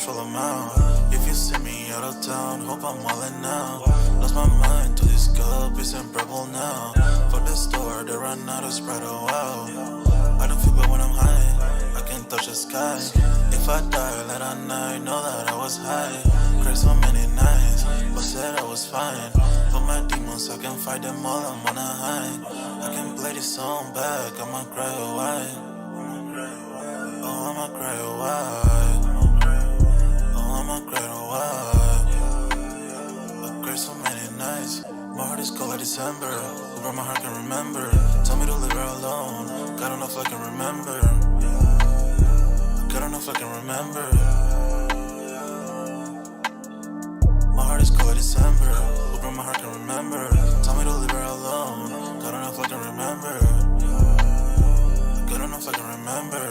crucial amount. If you see me out of town, hope I'm wildin' now. Lost my mind to this cup, it's unbearable now. Fuck the store, they run out of Sprite, oh wow. I don't feel bad when I'm high, I can touch the sky. If I die late at night, know that I was high. Cried so many nights, but said I was fine. But my demons, I can fight them all, I'm on a high. I can play this song back, I'ma cry a while. Oh, I'ma cry a while. Oh, I'ma cry a while. I cried so many nights. My heart is cold like December. Who my heart can remember. Tell me to leave her alone. God don't know if I can remember. God don't know if I can remember. My heart is cold like December. Who my heart can remember. Tell me to leave her alone. God don't know if I can remember. God don't know if I can remember.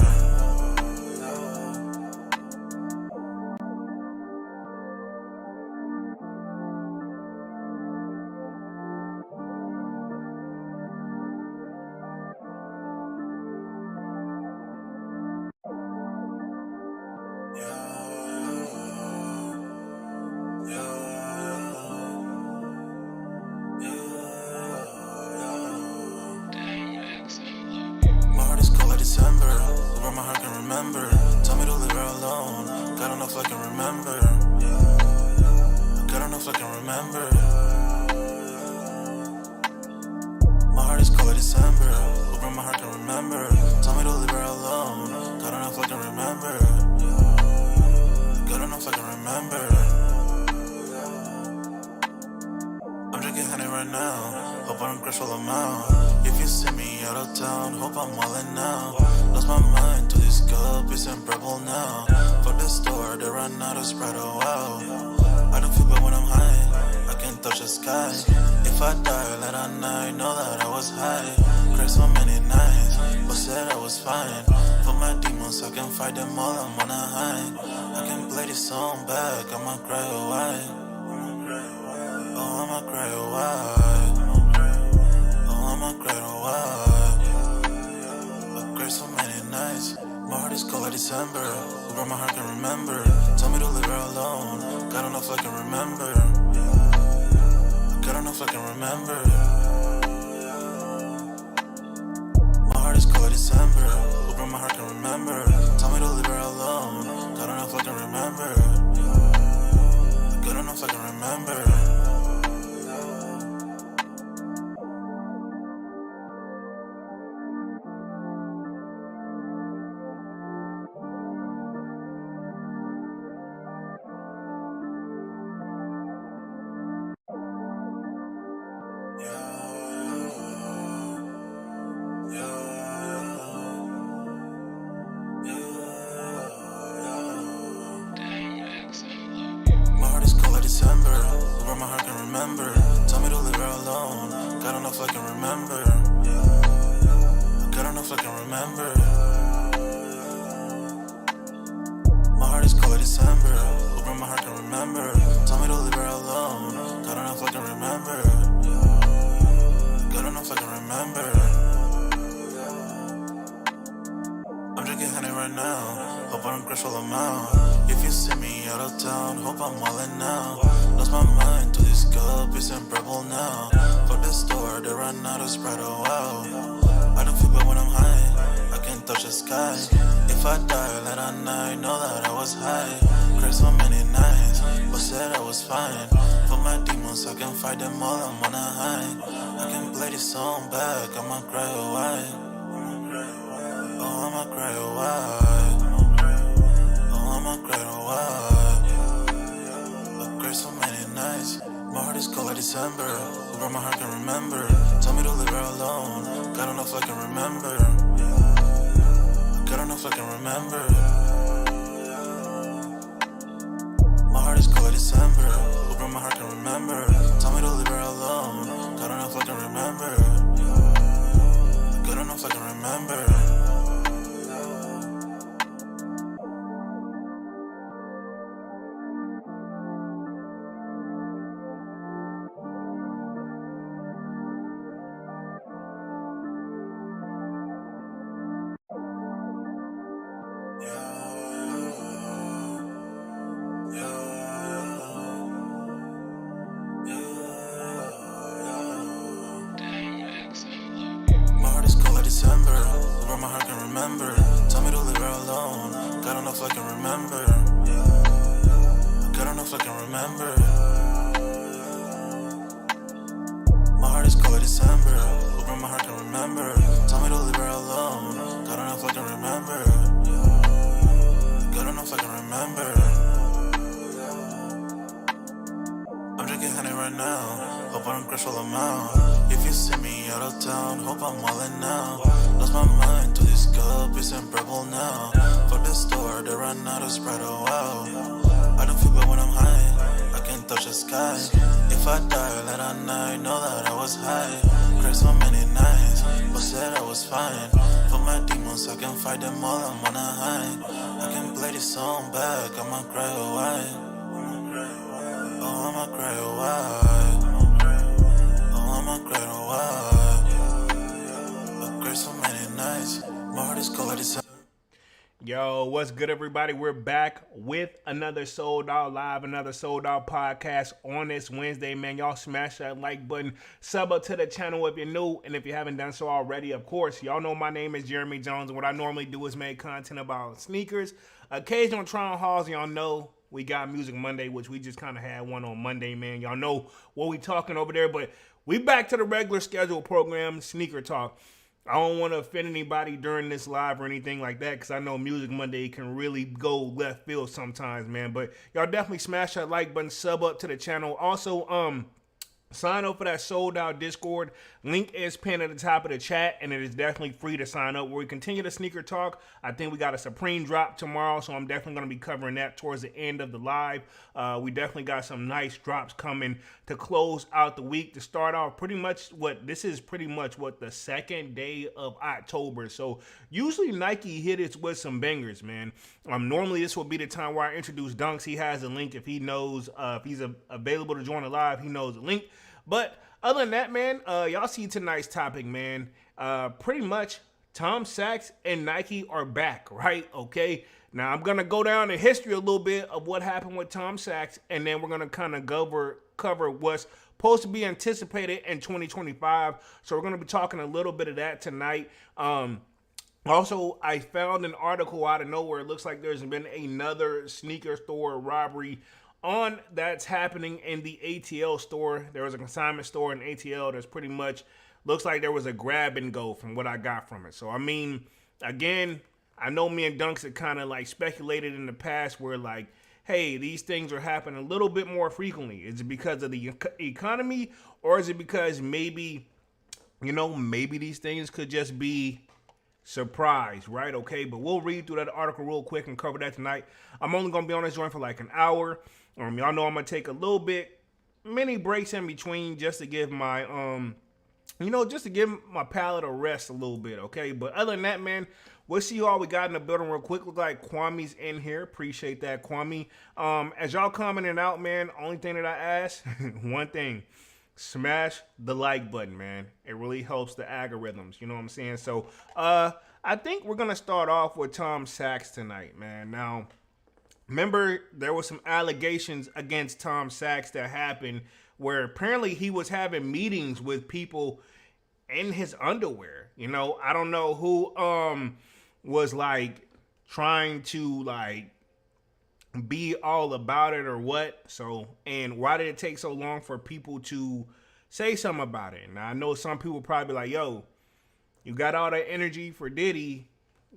December, where my heart can remember. Tell me to leave her alone. God don't know if I can remember. God don't know if I can remember. My heart is cold like December, where my heart can remember. Tell me to leave her alone. God don't know if I can remember. God don't know if I can remember. I'm drinking honey right now, hope I don't crush all amount. If you see me out of town, hope I'm wildin' now. Lost my mind to this cup, it's unbearable now. Fuck the store, they run out of Sprite, oh wow. I don't feel bad when I'm high, I can touch the sky. If I die late at night, know that I was high. Cried so many nights, but said I was fine. For my demons, I can fight them all, I'm on a high. I can play this song back, I'ma cry a while. Oh, I'ma cry a while. Oh, I'ma cry a while. I cried so many nights. My heart is cold like December. Where my heart can remember. Tell me to leave her alone. God don't know if I can remember. God don't know if I can remember. My heart is cold like December. Where my heart can remember. Tell me to leave her alone. God don't know if I can remember. God don't know if I can remember. December, where my heart can remember. Tell me to leave her alone. God don't know if I can remember. God don't know if I can remember. My heart is cold like December, where my heart can remember. Tell me to leave her alone. God don't know if I can remember. God don't know if I can remember. I'm drinking honey right now, hope I don't crush all amount. If you see me out of town, hope I'm wildin' now. Lost my mind to this cup, it's unbearable now. Fuck the store, they run out of Sprite, oh wow. I don't feel bad when I'm high, I can touch the sky. If I die late at night, know that I was high. Cried so many nights, but said I was fine. For my demons, I can fight them all, I'm on a high. I can play this song back, I'ma cry a while. Oh, I'ma cry a while. Oh, I'ma cry a while. I cried so many nights. My heart is cold like December. Where my heart can remember. Tell me to leave her alone. God don't know if I can remember. God don't know if I can remember. My heart is cold like December. Where my heart can remember. Tell me to leave her alone. God don't know if I can remember. God don't know if I can remember. remember. Tell me to leave her alone. God don't know if I can remember. God don't know if I can remember. My heart is cold like December. Hoping my heart can remember. Tell me to leave her alone. God don't know if I can remember. God don't know if I can remember. I'm drinking honey right now. Hope I don't crash all amount. If you see me out of town, hope I'm wildin' now. Lost my mind to this cup, it's unbearable now. Fuck the store, they run out of Sprite, oh wow. I don't feel bad when I'm high, I can't touch the sky. If I die late at night, know that I was high. Cried so many nights, but said I was fine. For my demons, I can fight them all, I'm on a high. I can play this song back, I'ma cry, oh why? Oh, I'ma cry, oh why? Oh, I'ma cry, oh why? I cried so many nights, my heart is cold like this. Yo, what's good, everybody? We're back with another Sold Out Live, another Sold Out podcast on this Wednesday, man. Y'all smash that like button, sub up to the channel if you're new, and if you haven't done so already, of course, y'all know my name is Jeremy Jones, and what I normally do is make content about sneakers, occasional try-on hauls. Y'all know we got Music Monday, which we just kind of had one on Monday, man. Y'all know what we talking over there, but we back to the regular scheduled program, Sneaker Talk. I don't want to offend anybody during this live or anything like that, because I know Music Monday can really go left field sometimes, man. But y'all definitely smash that like button, sub up to the channel. Also, sign up for that Sold Out Discord. Link is pinned at the top of the chat, and it is definitely free to sign up. Where we continue the sneaker talk. I think we got a Supreme drop tomorrow, so I'm definitely going to be covering that towards the end of the live. We definitely got some nice drops coming to close out the week. To start off, this is pretty much what the second day of October. So usually Nike hit it with some bangers, man. Normally this will be the time where I introduce Dunks. He has a link if he knows, if he's available to join the live, he knows the link. But other than that, man, y'all see tonight's topic, man. Pretty much Tom Sachs and Nike are back, right? Okay. Now I'm gonna go down in history a little bit of what happened with Tom Sachs, and then we're gonna kind of cover what's supposed to be anticipated in 2025. So we're gonna be talking a little bit of that tonight. Also, I found an article out of nowhere. It looks like there's been another sneaker store robbery that's happening in the ATL store. There was a consignment store in ATL that's pretty much looks like there was a grab and go from what I got from it. So I mean, again, I know me and Dunks had kind of like speculated in the past where like, hey, these things are happening a little bit more frequently. Is it because of the economy, or is it because maybe these things could just be surprise, right? Okay, but we'll read through that article real quick and cover that tonight. I'm only gonna be on this joint for like an hour. Y'all know I'm gonna take a little bit mini breaks in between just to give my palate a rest a little bit, okay? But other than that, man, we'll see you all we got in the building real quick. Look like Kwame's in here. Appreciate that, Kwame. As y'all commenting out, man, only thing that I ask, one thing. Smash the like button, man. It really helps the algorithms. You know what I'm saying? So, I think we're going to start off with Tom Sachs tonight, man. Now, remember, there were some allegations against Tom Sachs that happened where apparently he was having meetings with people in his underwear. I don't know who was like trying to like be all about it or what. So, and why did it take so long for people to say something about it? Now, I know some people probably be like, yo, you got all that energy for Diddy,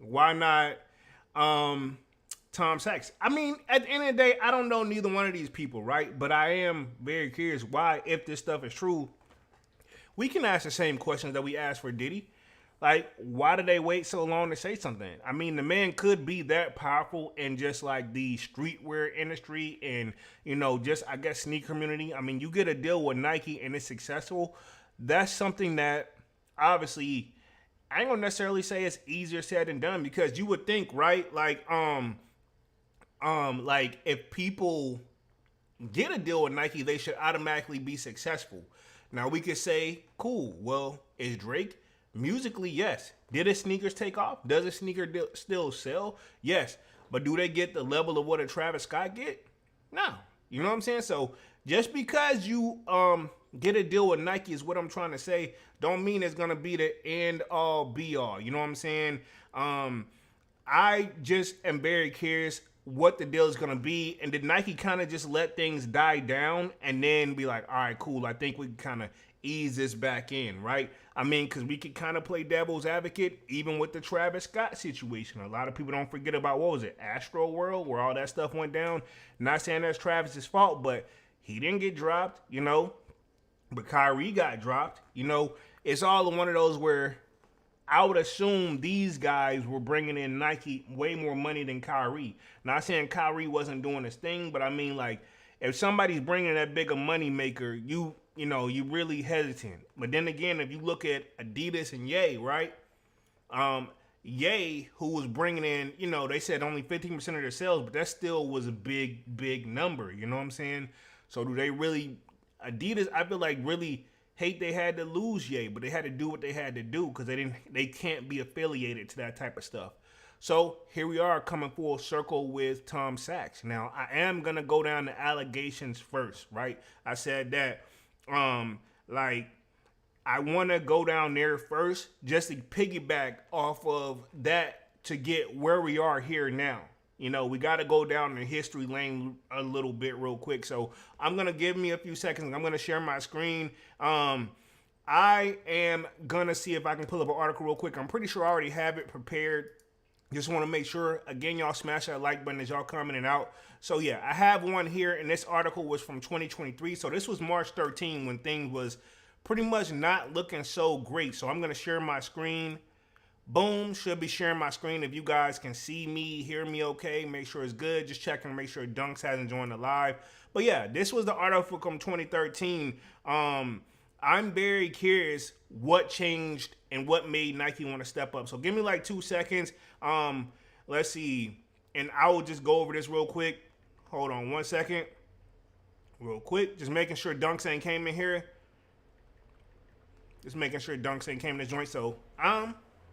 why not Tom Sachs? I mean, at the end of the day, I don't know neither one of these people, right? But I am very curious why, if this stuff is true, we can ask the same questions that we asked for Diddy. Like, why did they wait so long to say something? I mean, the man could be that powerful in just like the streetwear industry and, just, I guess, sneaker community. I mean, you get a deal with Nike and it's successful. That's something that obviously I ain't gonna necessarily say it's easier said than done, because you would think, right? Like if people get a deal with Nike, they should automatically be successful. Now we could say, cool. Well, is Drake? Musically, yes. Did his sneakers take off? Does his sneaker still sell? Yes. But do they get the level of what a Travis Scott get? No. You know what I'm saying? So just because you get a deal with Nike is what I'm trying to say. Don't mean it's gonna be the end all be all. You know what I'm saying? I just am very curious what the deal is gonna be, and did Nike kind of just let things die down and then be like, all right, cool. I think we can kind of ease this back in, right? I mean, because we could kind of play devil's advocate even with the Travis Scott situation. A lot of people don't forget about, what was it, Astro World, where all that stuff went down. Not saying that's Travis's fault, but he didn't get dropped, you know. But Kyrie got dropped, you know. It's all one of those where I would assume these guys were bringing in Nike way more money than Kyrie. Not saying Kyrie wasn't doing his thing, but I mean, like, if somebody's bringing that big a money maker, you really hesitant. But then again, if you look at Adidas and Ye, right? Ye, who was bringing in, they said only 15% of their sales, but that still was a big number. You know what I'm saying? So do they really, Adidas, I feel like, really hate they had to lose Ye, but they had to do what they had to do because they can't be affiliated to that type of stuff. So here we are coming full circle with Tom Sachs. Now I am gonna go down the allegations first, right? I said that, I want to go down there first just to piggyback off of that to get where we are here now. We got to go down the history lane a little bit real quick. So I'm going to give me a few seconds. I'm going to share my screen. I am going to see if I can pull up an article real quick. I'm pretty sure I already have it prepared. Just want to make sure, again, y'all smash that like button as y'all coming and out. So yeah, I have one here, and this article was from 2023. So this was March 13 when things was pretty much not looking so great. So I'm going to share my screen. Boom, should be sharing my screen. If you guys can see me, hear me okay, make sure it's good. Just checking to make sure Dunks hasn't joined the live. But yeah, this was the article from 2013. I'm very curious what changed and what made Nike want to step up. So give me like 2 seconds. Let's see. And I will just go over this real quick. Hold on 1 second. Real quick. Just making sure Dunks ain't came in here. Just making sure Dunks ain't came in the joint. So,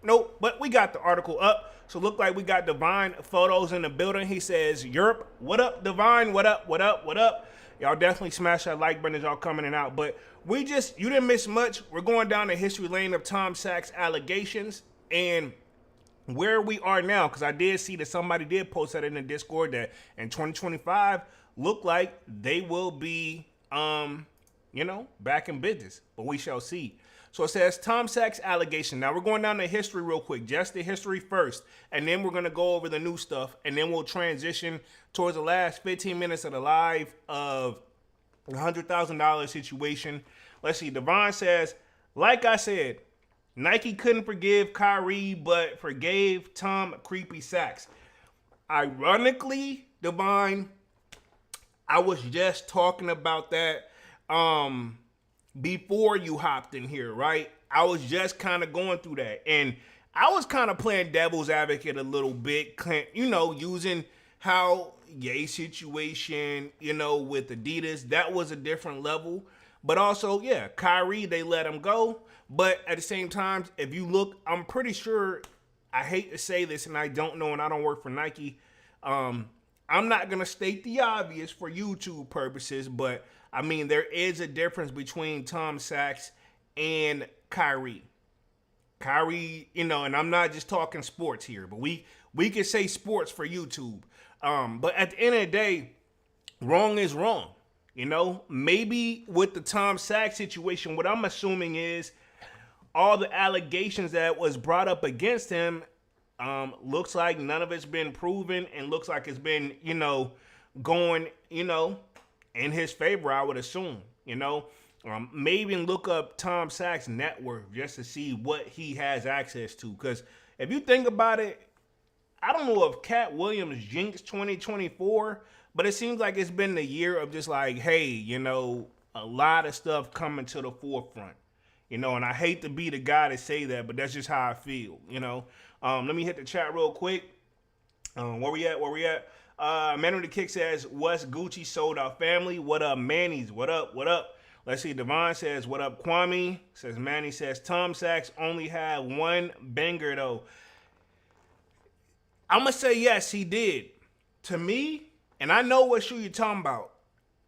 nope. But we got the article up. So look like we got Divine Photos in the building. He says, Europe, what up, Divine? What up, what up, what up? Y'all definitely smash that like button as y'all coming in and out. But you didn't miss much. We're going down the history lane of Tom Sachs allegations and where we are now. Because I did see that somebody did post that in the Discord that in 2025, look like they will be, back in business. But we shall see. So it says Tom Sachs allegation. Now we're going down the history real quick, just the history first, and then we're going to go over the new stuff, and then we'll transition towards the last 15 minutes of the live of the $100,000 situation. Let's see. Devon says, like I said, Nike couldn't forgive Kyrie, but forgave Tom Creepy Sachs. Ironically, Devon, I was just talking about that before you hopped in here, right? I was just kind of going through that. And I was kind of playing devil's advocate a little bit, using how Ye situation, with Adidas, that was a different level. But also, yeah, Kyrie, they let him go. But at the same time, if you look, I'm pretty sure, I hate to say this, and I don't know, and I don't work for Nike. I'm not going to state the obvious for YouTube purposes, but I mean, there is a difference between Tom Sachs and Kyrie. Kyrie, and I'm not just talking sports here, but we can say sports for YouTube. But at the end of the day, wrong is wrong. Maybe with the Tom Sachs situation, what I'm assuming is all the allegations that was brought up against him, looks like none of it's been proven and looks like it's been, going, in his favor, I would assume, maybe look up Tom Sachs' net worth just to see what he has access to. Because if you think about it, I don't know if Cat Williams jinxed 2024, but it seems like it's been the year of just like, hey, a lot of stuff coming to the forefront, and I hate to be the guy to say that, but that's just how I feel, Let me hit the chat real quick. Where we at? Man with the Kick says, what's Gucci sold out family? What up, Manny's? What up? Let's see. Devon says, what up, Kwame? Says Manny says, Tom Sachs only had one banger, though. I'm going to say yes, he did. To me, and I know what shoe you're talking about,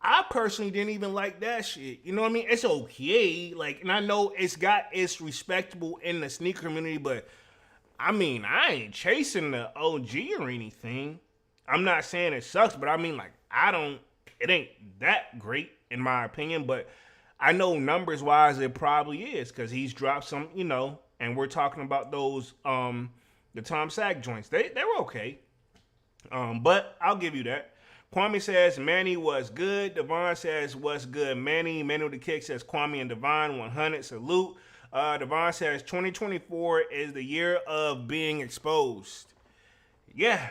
I personally didn't even like that shit. You know what I mean? It's okay. Like, and I know it's respectable in the sneaker community, but I mean, I ain't chasing the OG or anything. I'm not saying it sucks, but I mean, like, it ain't that great in my opinion, but I know numbers wise it probably is because he's dropped some, and we're talking about those, the Tom Sack joints. They were okay. But I'll give you that. Kwame says Manny was good. Devon says what's good, Manny. Manny with the kick says Kwame and Devon 100 salute. Devon says 2024 is the year of being exposed. Yeah,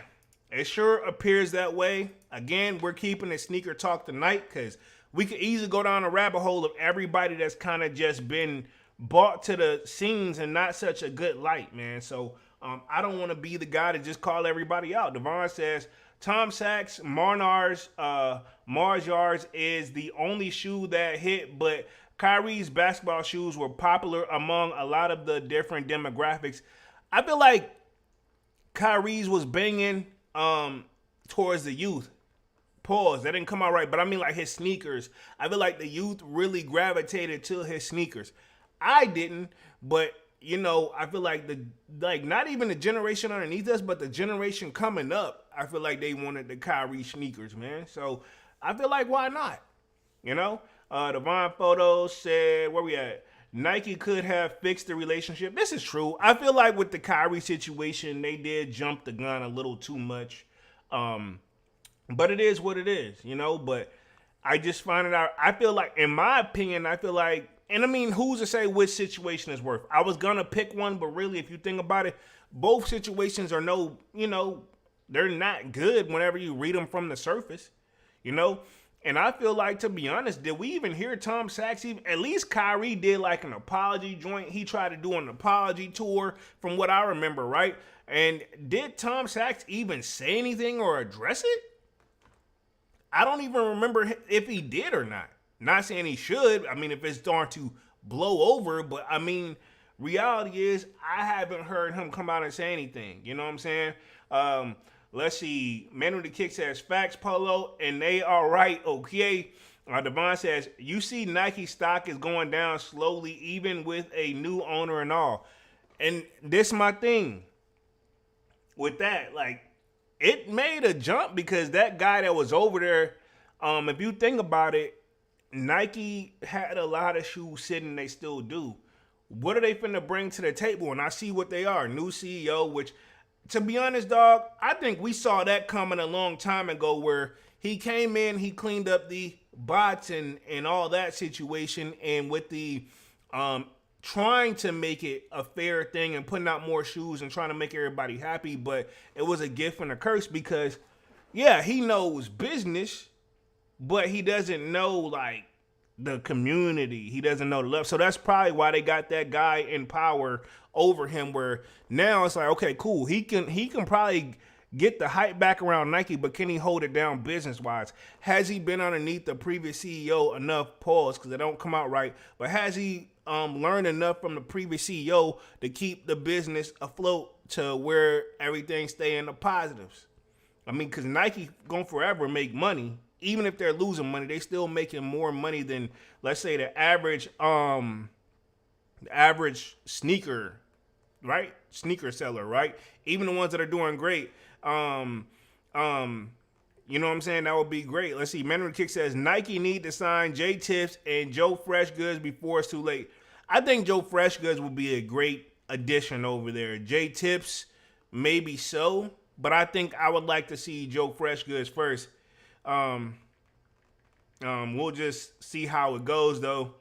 it sure appears that way. Again, we're keeping the sneaker talk tonight because we could easily go down a rabbit hole of everybody that's kind of just been brought to the scenes in not such a good light, man. So I don't want to be the guy to just call everybody out. Devon says Tom Sachs Mars Yards is the only shoe that hit, but Kyrie's basketball shoes were popular among a lot of the different demographics. I feel like Kyrie's was banging towards the youth. Pause. That didn't come out right, but I mean like his sneakers. I feel like the youth really gravitated to his sneakers. I didn't, but I feel like not even the generation underneath us, but the generation coming up, I feel like they wanted the Kyrie sneakers, man. So I feel like why not? Devon Photos said, where we at? Nike could have fixed the relationship. This is true. I feel like with the Kyrie situation, they did jump the gun a little too much. But it is what it is, but I just find it out. I feel like, in my opinion, and I mean, who's to say which situation is worse? I was going to pick one, but really, if you think about it, both situations are they're not good whenever you read them from the surface, And I feel like, to be honest, did we even hear Tom Sachs? At least Kyrie did like an apology joint. He tried to do an apology tour from what I remember, right? And did Tom Sachs even say anything or address it? I don't even remember if he did or not. Not saying he should. I mean, if it's starting to blow over, but I mean, reality is I haven't heard him come out and say anything. You know what I'm saying? Let's see. Man with the Kick says facts, Polo, and they are right. Okay. Devon says you see Nike stock is going down slowly, even with a new owner and all. And this is my thing with that. Like, it made a jump because that guy that was over there, if you think about it, Nike had a lot of shoes sitting, they still do. What are they finna bring to the table? And I see what they are. New CEO, which, to be honest, dog, I think we saw that coming a long time ago where he came in, he cleaned up the bots and all that situation, and with the trying to make it a fair thing and putting out more shoes and trying to make everybody happy, but it was a gift and a curse because, yeah, he knows business, but he doesn't know, like, the community. He doesn't know the love. So that's probably why they got that guy in power over him, where now it's like, okay, cool. He can probably get the hype back around Nike, but can he hold it down business-wise? Has he been underneath the previous CEO enough? Pause, because they don't come out right. But has he learned enough from the previous CEO to keep the business afloat to where everything stay in the positives? I mean, because Nike gonna forever make money. Even if they're losing money, they still making more money than, let's say, the average sneaker, right? Sneaker seller, right? Even the ones that are doing great. You know what I'm saying? That would be great. Let's see. Manuel Kick says Nike need to sign J Tips and Joe Fresh Goods before it's too late. I think Joe Fresh Goods would be a great addition over there. J Tips, maybe so, but I think I would like to see Joe Fresh Goods first. We'll just see how it goes though.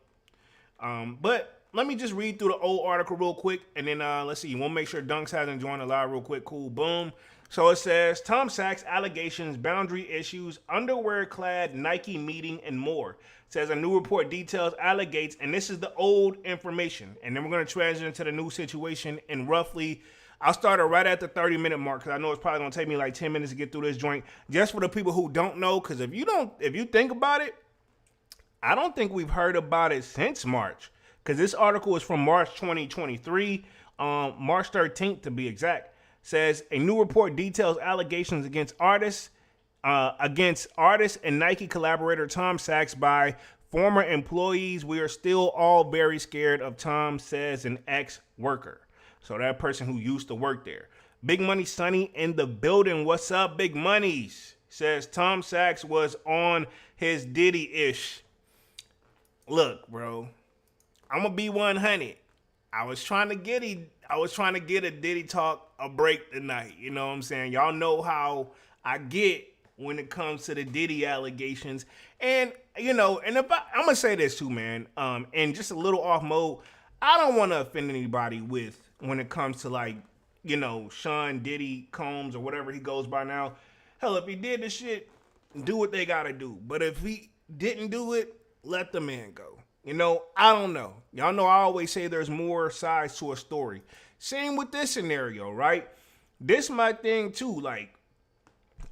But let me just read through the old article real quick, and then let's see. We'll make sure Dunks hasn't joined the live real quick. Cool, boom. So it says Tom Sachs allegations, boundary issues, underwear-clad Nike meeting, and more. It says a new report details allegates, and this is the old information, and then we're going to transition to the new situation in roughly. I'll start it right at the 30-minute mark because I know it's probably going to take me like 10 minutes to get through this joint. Just for the people who don't know, because if you think about it, I don't think we've heard about it since March. Because this article is from March 2023, March 13th to be exact. Says a new report details allegations against artists against artist and Nike collaborator Tom Sachs by former employees. We are still all very scared of Tom, says an ex-worker. So that person who used to work there. Big Money Sonny in the building. What's up, Big Monies? Says Tom Sachs was on his Diddy-ish. Look, bro, I'm gonna be 100. I was trying to get a Diddy talk a break tonight. You know what I'm saying? Y'all know how I get when it comes to the Diddy allegations. And and if I'm gonna say this too, man. And just a little off mode, I don't want to offend anybody with when it comes to like, Sean Diddy Combs or whatever he goes by now. Hell, if he did this shit, do what they gotta do. But if he didn't do it, let the man go. I don't know. Y'all know I always say there's more sides to a story. Same with this scenario, right? This my thing too. Like,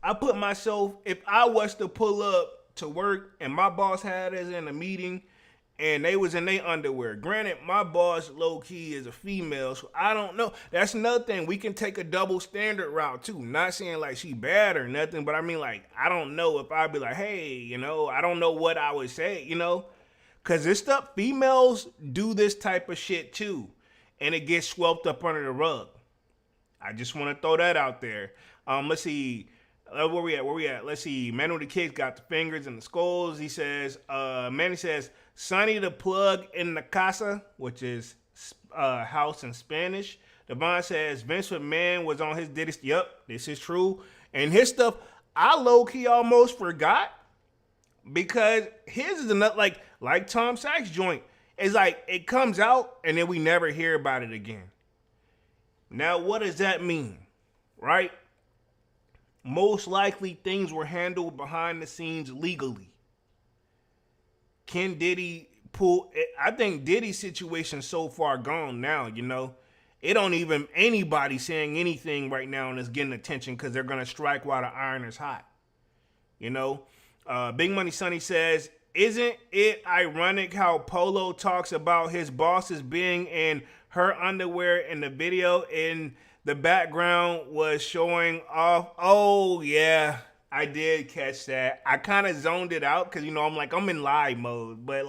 I put myself, if I was to pull up to work and my boss had us in a meeting and they was in their underwear. Granted, my boss low-key is a female, so I don't know. That's another thing. We can take a double standard route too. Not saying like she bad or nothing, but I mean like, I don't know if I'd be like, hey, I don't know what I would say, Because this stuff, females do this type of shit too. And it gets swept up under the rug. I just want to throw that out there. Let's see. Where we at? Let's see. Manu the Kid got the fingers and the skulls. He says, Manny says, Sonny the plug in the casa, which is house in Spanish. Devon says, Vince McMahon was on his Diddy. Yep, this is true. And his stuff, I low-key almost forgot. Because his is another, like Tom Sachs joint. It's like, it comes out and then we never hear about it again. Now, what does that mean? Right? Most likely things were handled behind the scenes legally. Can Diddy pull? I think Diddy's situation so far gone now, It don't even anybody saying anything right now and is getting attention because they're going to strike while the iron is hot. Big Money Sonny says, isn't it ironic how Polo talks about his bosses being in her underwear in the video in the background was showing off? Oh, yeah, I did catch that. I kind of zoned it out because, I'm in live mode. But,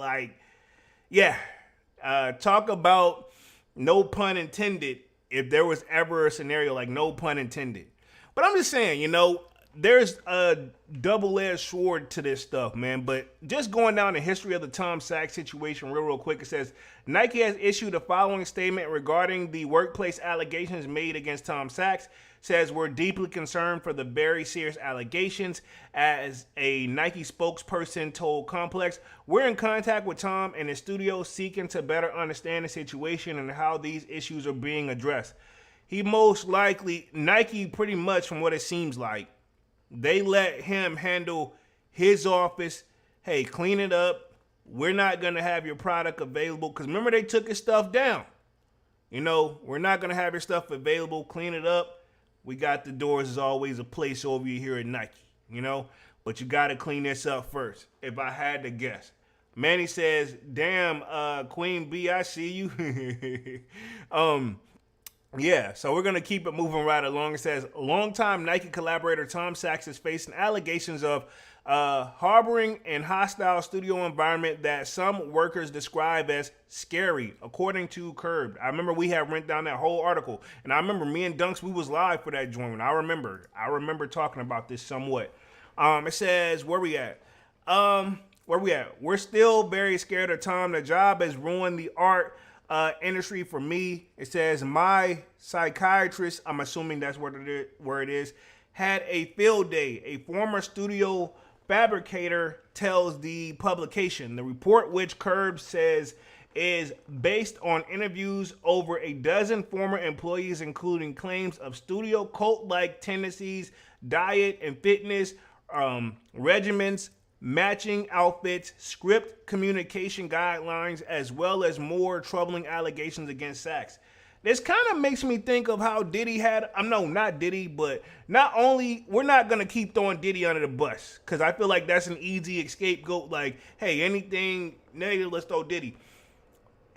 talk about no pun intended if there was ever a scenario like no pun intended. But I'm just saying, there's a double-edged sword to this stuff, man. But just going down the history of the Tom Sachs situation real quick, it says, Nike has issued a following statement regarding the workplace allegations made against Tom Sachs. Says, we're deeply concerned for the very serious allegations. As a Nike spokesperson told Complex, we're in contact with Tom and his studio seeking to better understand the situation and how these issues are being addressed. He most likely, Nike pretty much from what it seems like, they let him handle his office. Hey, clean it up. We're not going to have your product available. Because remember, they took his stuff down. We're not going to have your stuff available. Clean it up. We got the doors as always a place over here at Nike. But you got to clean this up first. If I had to guess. Manny says, damn, Queen B, I see you. Yeah, so we're going to keep it moving right along. It says, longtime Nike collaborator Tom Sachs is facing allegations of harboring an hostile studio environment that some workers describe as scary, according to Curbed. I remember we had rent down that whole article, and I remember me and Dunks, we was live for that joint. I remember talking about this somewhat. It says, where we at? We're still very scared of Tom. The job has ruined the art industry for me. It says, my psychiatrist, I'm assuming that's where it is, had a field day. A former studio fabricator tells the publication. The report, which Curb says is based on interviews over a dozen former employees, including claims of studio cult-like tendencies, diet and fitness regimens, matching outfits, script communication guidelines, as well as more troubling allegations against Sachs. This kind of makes me think of how Diddy had, not Diddy, but not only, we're not going to keep throwing Diddy under the bus, because I feel like that's an easy scapegoat, like, hey, anything negative, let's throw Diddy.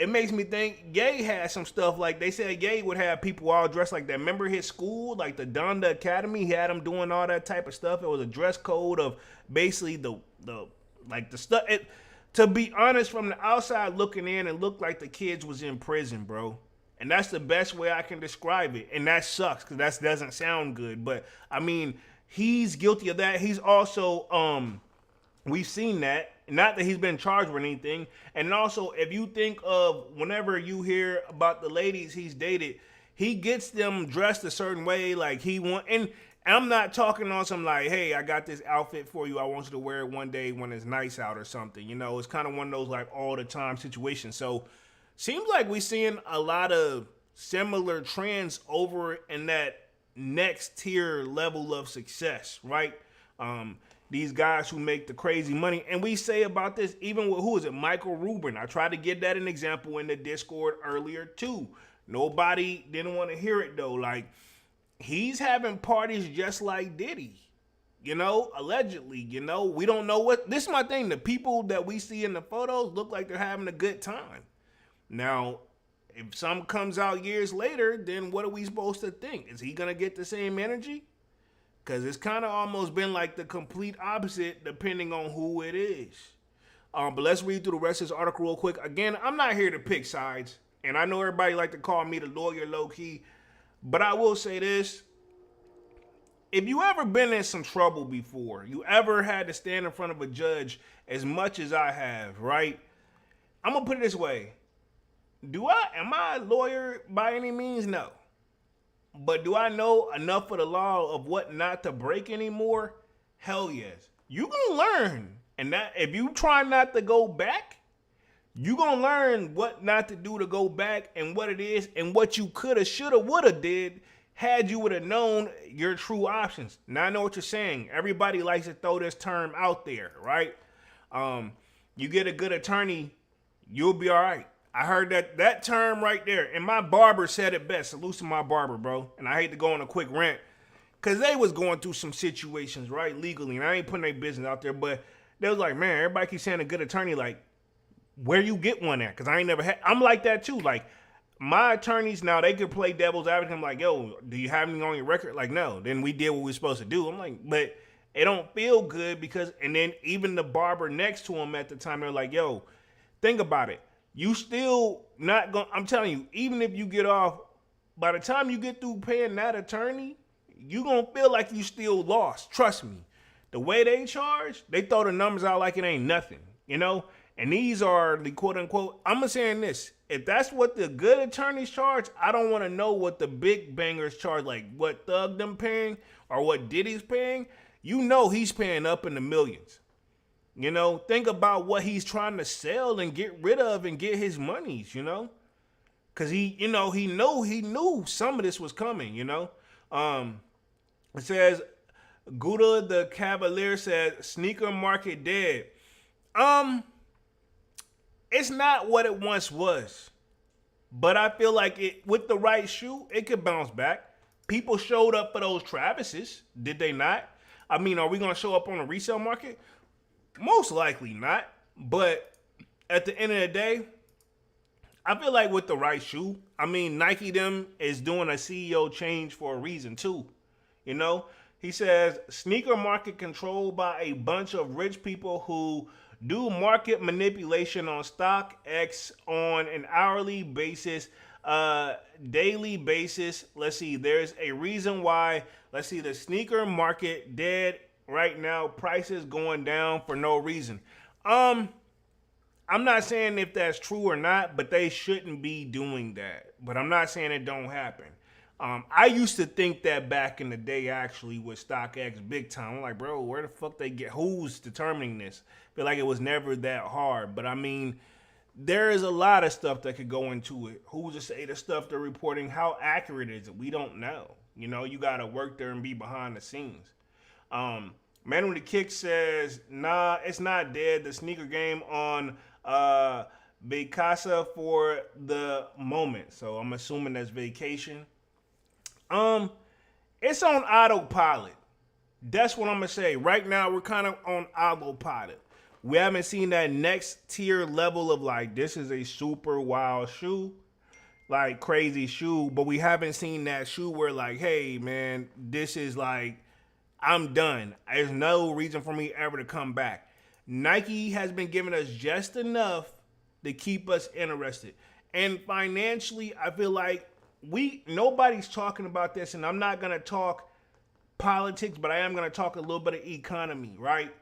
it makes me think Ye had some stuff like they said Ye would have people all dressed like that. Remember his school, like the Donda Academy, he had them doing all that type of stuff. It was a dress code of basically the like the stuff. To be honest, from the outside looking in, it looked like the kids was in prison, bro. And that's the best way I can describe it. And that sucks because that doesn't sound good. But I mean, he's guilty of that. He's also we've seen that. Not that he's been charged with anything. And also, if you think of whenever you hear about the ladies he's dated, he gets them dressed a certain way, like he want. And I'm not talking on some like, hey, I got this outfit for you. I want you to wear it one day when it's nice out or something. You know, it's kind of one of those like all the time situations. So, seems like we're seeing a lot of similar trends over in that next tier level of success, right? These guys who make the crazy money. And we say about this, even with, who is it, Michael Rubin. I tried to give that an example in the Discord earlier too. Nobody didn't want to hear it though. Like, he's having parties just like Diddy, you know, allegedly, you know. We don't know what, this is my thing. The people that we see in the photos look like they're having a good time. Now, if something comes out years later, then what are we supposed to think? Is he going to get the same energy? Because it's kind of almost been like the complete opposite depending on who it is. But let's read through the rest of this article real quick. Again, I'm not here to pick sides. And I know everybody like to call me the lawyer low-key. But I will say this. If you ever been in some trouble before, you ever had to stand in front of a judge as much as I have, right? I'm going to put it this way. Am I a lawyer by any means? No. But do I know enough of the law of what not to break anymore? Hell yes. You gonna learn. And that if you try not to go back, you gonna learn what not to do to go back and what it is and what you coulda, shoulda, woulda did had you would have known your true options. Now I know what you're saying. Everybody likes to throw this term out there, right? You get a good attorney, you'll be all right. I heard that term right there, and my barber said it best. Salute to my barber, bro. And I hate to go on a quick rant, because they was going through some situations, right, legally, and I ain't putting their business out there, but they was like, man, everybody keeps saying a good attorney, like, where you get one at? Because I ain't never had, I'm like that too. Like, my attorneys, now, they could play devil's advocate. I'm like, yo, do you have anything on your record? Like, no. Then we did what we were supposed to do. I'm like, but it don't feel good because, and then even the barber next to him at the time, they're like, yo, think about it. You still not going, I'm telling you, even if you get off, by the time you get through paying that attorney, you going to feel like you still lost. Trust me. The way they charge, they throw the numbers out like it ain't nothing, you know? And these are the quote unquote, I'm saying this, if that's what the good attorneys charge, I don't want to know what the big bangers charge, like what Thug them paying or what Diddy's paying. You know he's paying up in the millions. You know, think about what he's trying to sell and get rid of and get his monies, you know? Because he knew some of this was coming, you know? It says, Gouda the Cavalier said, sneaker market dead. It's not what it once was. But I feel like it with the right shoe, it could bounce back. People showed up for those Travises, did they not? I mean, are we going to show up on the resale market? Most likely not. But at the end of the day, I feel like with the right shoe, I mean, Nike them is doing a CEO change for a reason too. You know, he says, sneaker market controlled by a bunch of rich people who do market manipulation on StockX on an hourly basis, daily basis. Let's see, there's a reason why, let's see, the sneaker market dead right now, prices going down for no reason. I'm not saying if that's true or not, but they shouldn't be doing that. But I'm not saying it don't happen. I used to think that back in the day, actually, with StockX big time. I'm like, bro, where the fuck they get? Who's determining this? I feel like it was never that hard. But I mean, there is a lot of stuff that could go into it. Who's to say the stuff they're reporting? How accurate is it? We don't know. You know, you got to work there and be behind the scenes. Man with the Kick says, nah, it's not dead. The sneaker game on Vacation for the moment. So I'm assuming that's vacation. It's on autopilot. That's what I'm gonna say. Right now, we're kind of on autopilot. We haven't seen that next tier level of like, this is a super wild shoe, like crazy shoe, but we haven't seen that shoe where like, hey man, this is like, I'm done. There's no reason for me ever to come back. Nike has been giving us just enough to keep us interested. And financially, I feel like nobody's talking about this, and I'm not gonna talk politics, but I am gonna talk a little bit of economy, right?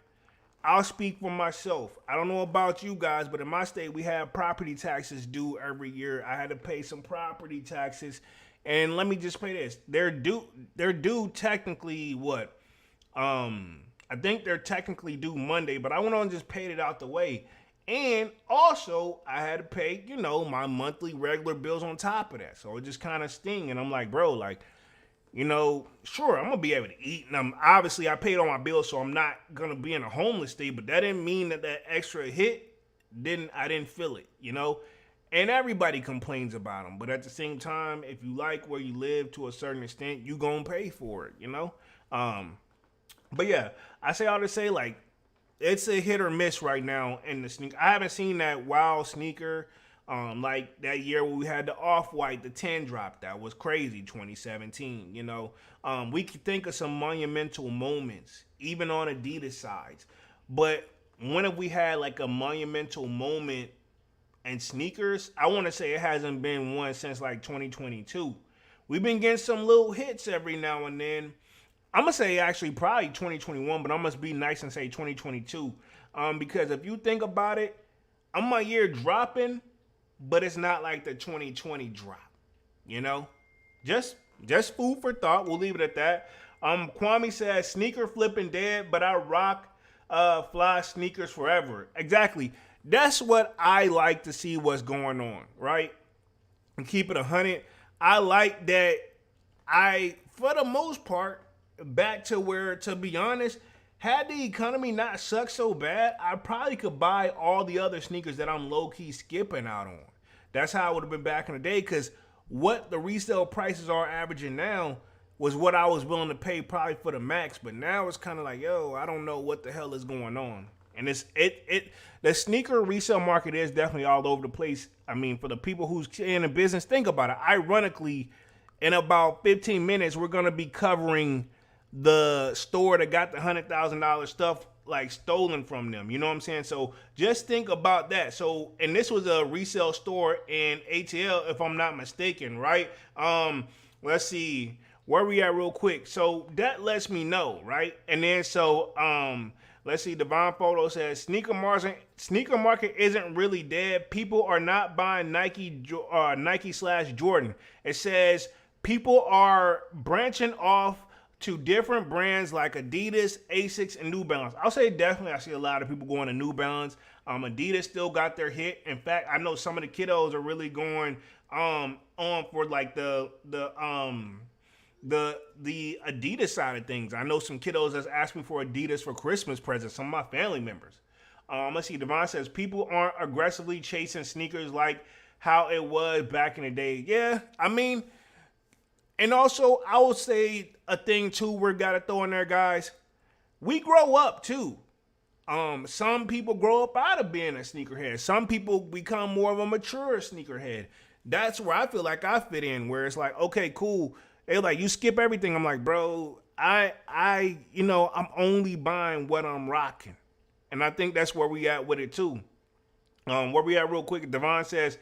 I'll speak for myself. I don't know about you guys, but in my state, we have property taxes due every year. I had to pay some property taxes, and let me just pay this. They're due technically what? I think they're technically due Monday, but I went on and just paid it out the way. And also, I had to pay, my monthly regular bills on top of that. So it just kind of sting. And I'm like, bro, like, sure, I'm going to be able to eat. And obviously, I paid all my bills, so I'm not going to be in a homeless state. But that didn't mean that extra hit, I didn't feel it, And everybody complains about them. But at the same time, if you like where you live to a certain extent, you going to pay for it, But yeah, I say all to say, like, it's a hit or miss right now in the sneaker. I haven't seen that wild sneaker like that year when we had the Off-White, the 10 drop. That was crazy, 2017, We could think of some monumental moments, even on Adidas sides. But when have we had like a monumental moment in sneakers? I want to say it hasn't been one since like 2022. We've been getting some little hits every now and then. I'm going to say actually probably 2021, but I must be nice and say 2022. Because if you think about it, I'm my year dropping, but it's not like the 2020 drop, Just food for thought. We'll leave it at that. Kwame says, sneaker flipping dead, but I rock fly sneakers forever. Exactly. That's what I like to see what's going on, right? And keep it 100. I like that for the most part, back to where, to be honest, had the economy not sucked so bad, I probably could buy all the other sneakers that I'm low-key skipping out on. That's how it would have been back in the day, because what the resale prices are averaging now was what I was willing to pay probably for the max. But now it's kind of like, yo, I don't know what the hell is going on. And the sneaker resale market is definitely all over the place. I mean, for the people who's in the business, think about it. Ironically, in about 15 minutes, we're going to be covering the store that got the $100,000 stuff like stolen from them. You know what I'm saying? So just think about that. So, and this was a resale store in ATL, if I'm not mistaken, right? Let's see where we at real quick. So that lets me know, right? And then let's see. Devon Photo says sneaker market isn't really dead. People are not buying Nike / Jordan. It says people are branching off to different brands like Adidas, Asics, and New Balance. I'll say definitely I see a lot of people going to New Balance. Adidas still got their hit. In fact, I know some of the kiddos are really going on for like the Adidas side of things. I know some kiddos that's asked me for Adidas for Christmas presents, some of my family members. Let's see, Devon says people aren't aggressively chasing sneakers like how it was back in the day. Yeah, I mean, and also I would say a thing too we gotta throw in there, guys. We grow up too. Some people grow up out of being a sneakerhead. Some people become more of a mature sneakerhead. That's where I feel like I fit in, where it's like, okay, cool. They're like, you skip everything. I'm like, bro, I'm only buying what I'm rocking. And I think that's where we at with it too. Where we at real quick, Devon says,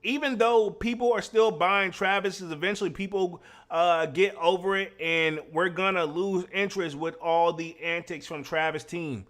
even though people are still buying Travis's, eventually people get over it and we're going to lose interest with all the antics from Travis' team.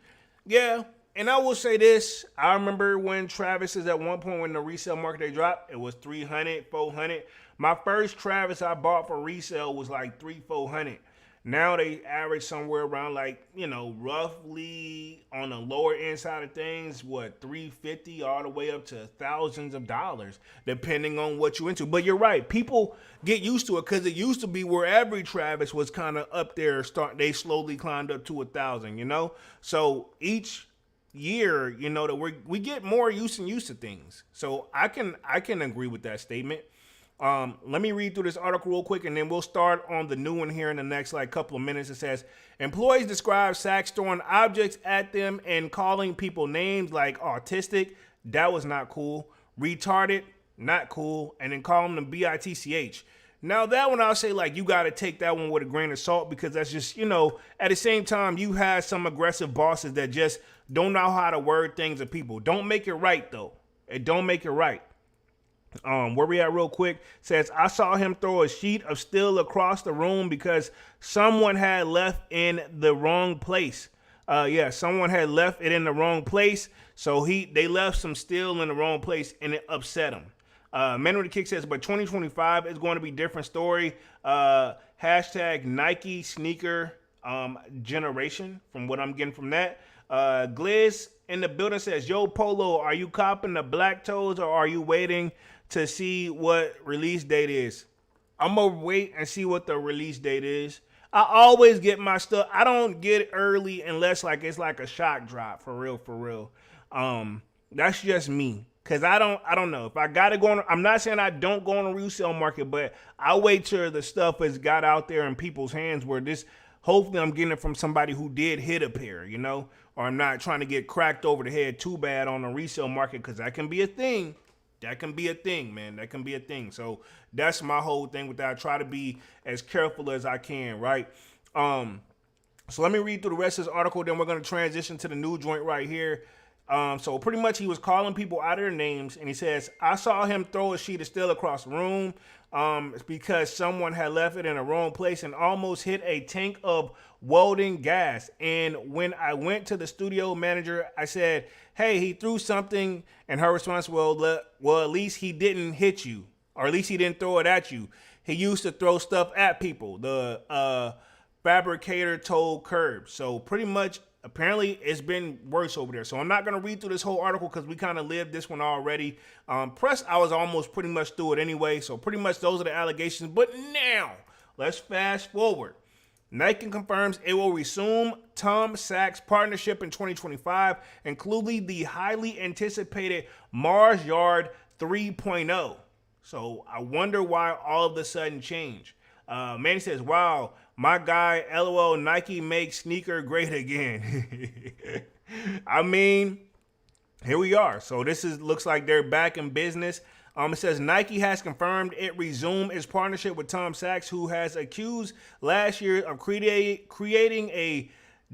Yeah, and I will say this. I remember when Travis is at one point when the resale market they dropped, it was $300, $400. My first Travis I bought for resale was like $300, $400. Now they average somewhere around like, roughly on the lower end side of things, $350 all the way up to thousands of dollars, depending on what you're into. But you're right. People get used to it because it used to be where every Travis was kind of up there. They slowly climbed up to 1,000, So each year, that we get more used to things. So I can agree with that statement. Let me read through this article real quick, and then we'll start on the new one here in the next couple of minutes. It says employees describe Sachs throwing objects at them and calling people names like autistic. That was not cool. Retarded, not cool. And then calling them bitch. Now that one I'll say you got to take that one with a grain of salt, because that's just, at the same time you have some aggressive bosses that just don't know how to word things to people. Don't make it right though. It don't make it right. Where we at real quick says, I saw him throw a sheet of steel across the room because someone had left in the wrong place. Someone had left it in the wrong place. So they left some steel in the wrong place and it upset him. Man with the Kick says, but 2025 is going to be a different story. Hashtag Nike sneaker generation, from what I'm getting from that. Gliz in the building says, yo, Polo, are you copping the black toes or are you waiting to see what release date is? I'm going to wait and see what the release date is. I always get my stuff. I don't get it early unless it's like a shock drop, for real. That's just me. Cause I don't know if I gotta go on. I'm not saying I don't go on a resale market, but I wait till the stuff has got out there in people's hands where hopefully I'm getting it from somebody who did hit a pair, or I'm not trying to get cracked over the head too bad on the resale market, because that can be a thing. That can be a thing, man. That can be a thing. So that's my whole thing with that. I try to be as careful as I can, right? So let me read through the rest of this article, then we're going to transition to the new joint right here. So pretty much he was calling people out of their names, and he says, I saw him throw a sheet of steel across the room because someone had left it in the wrong place and almost hit a tank of welding gas. And when I went to the studio manager, I said, hey, he threw something. And her response, well, at least he didn't hit you, or at least he didn't throw it at you. He used to throw stuff at people. The fabricator told Curb. So pretty much, apparently, it's been worse over there. So I'm not going to read through this whole article because we kind of lived this one already. Plus, I was almost pretty much through it anyway. So pretty much those are the allegations. But now, let's fast forward. Nike confirms it will resume Tom Sachs partnership in 2025, including the highly anticipated Mars Yard 3.0. So I wonder why all of a sudden change. Manny says, wow, my guy, LOL, Nike makes sneaker great again. I mean, here we are. So looks like they're back in business. It says Nike has confirmed it resumed its partnership with Tom Sachs, who has accused last year of creating a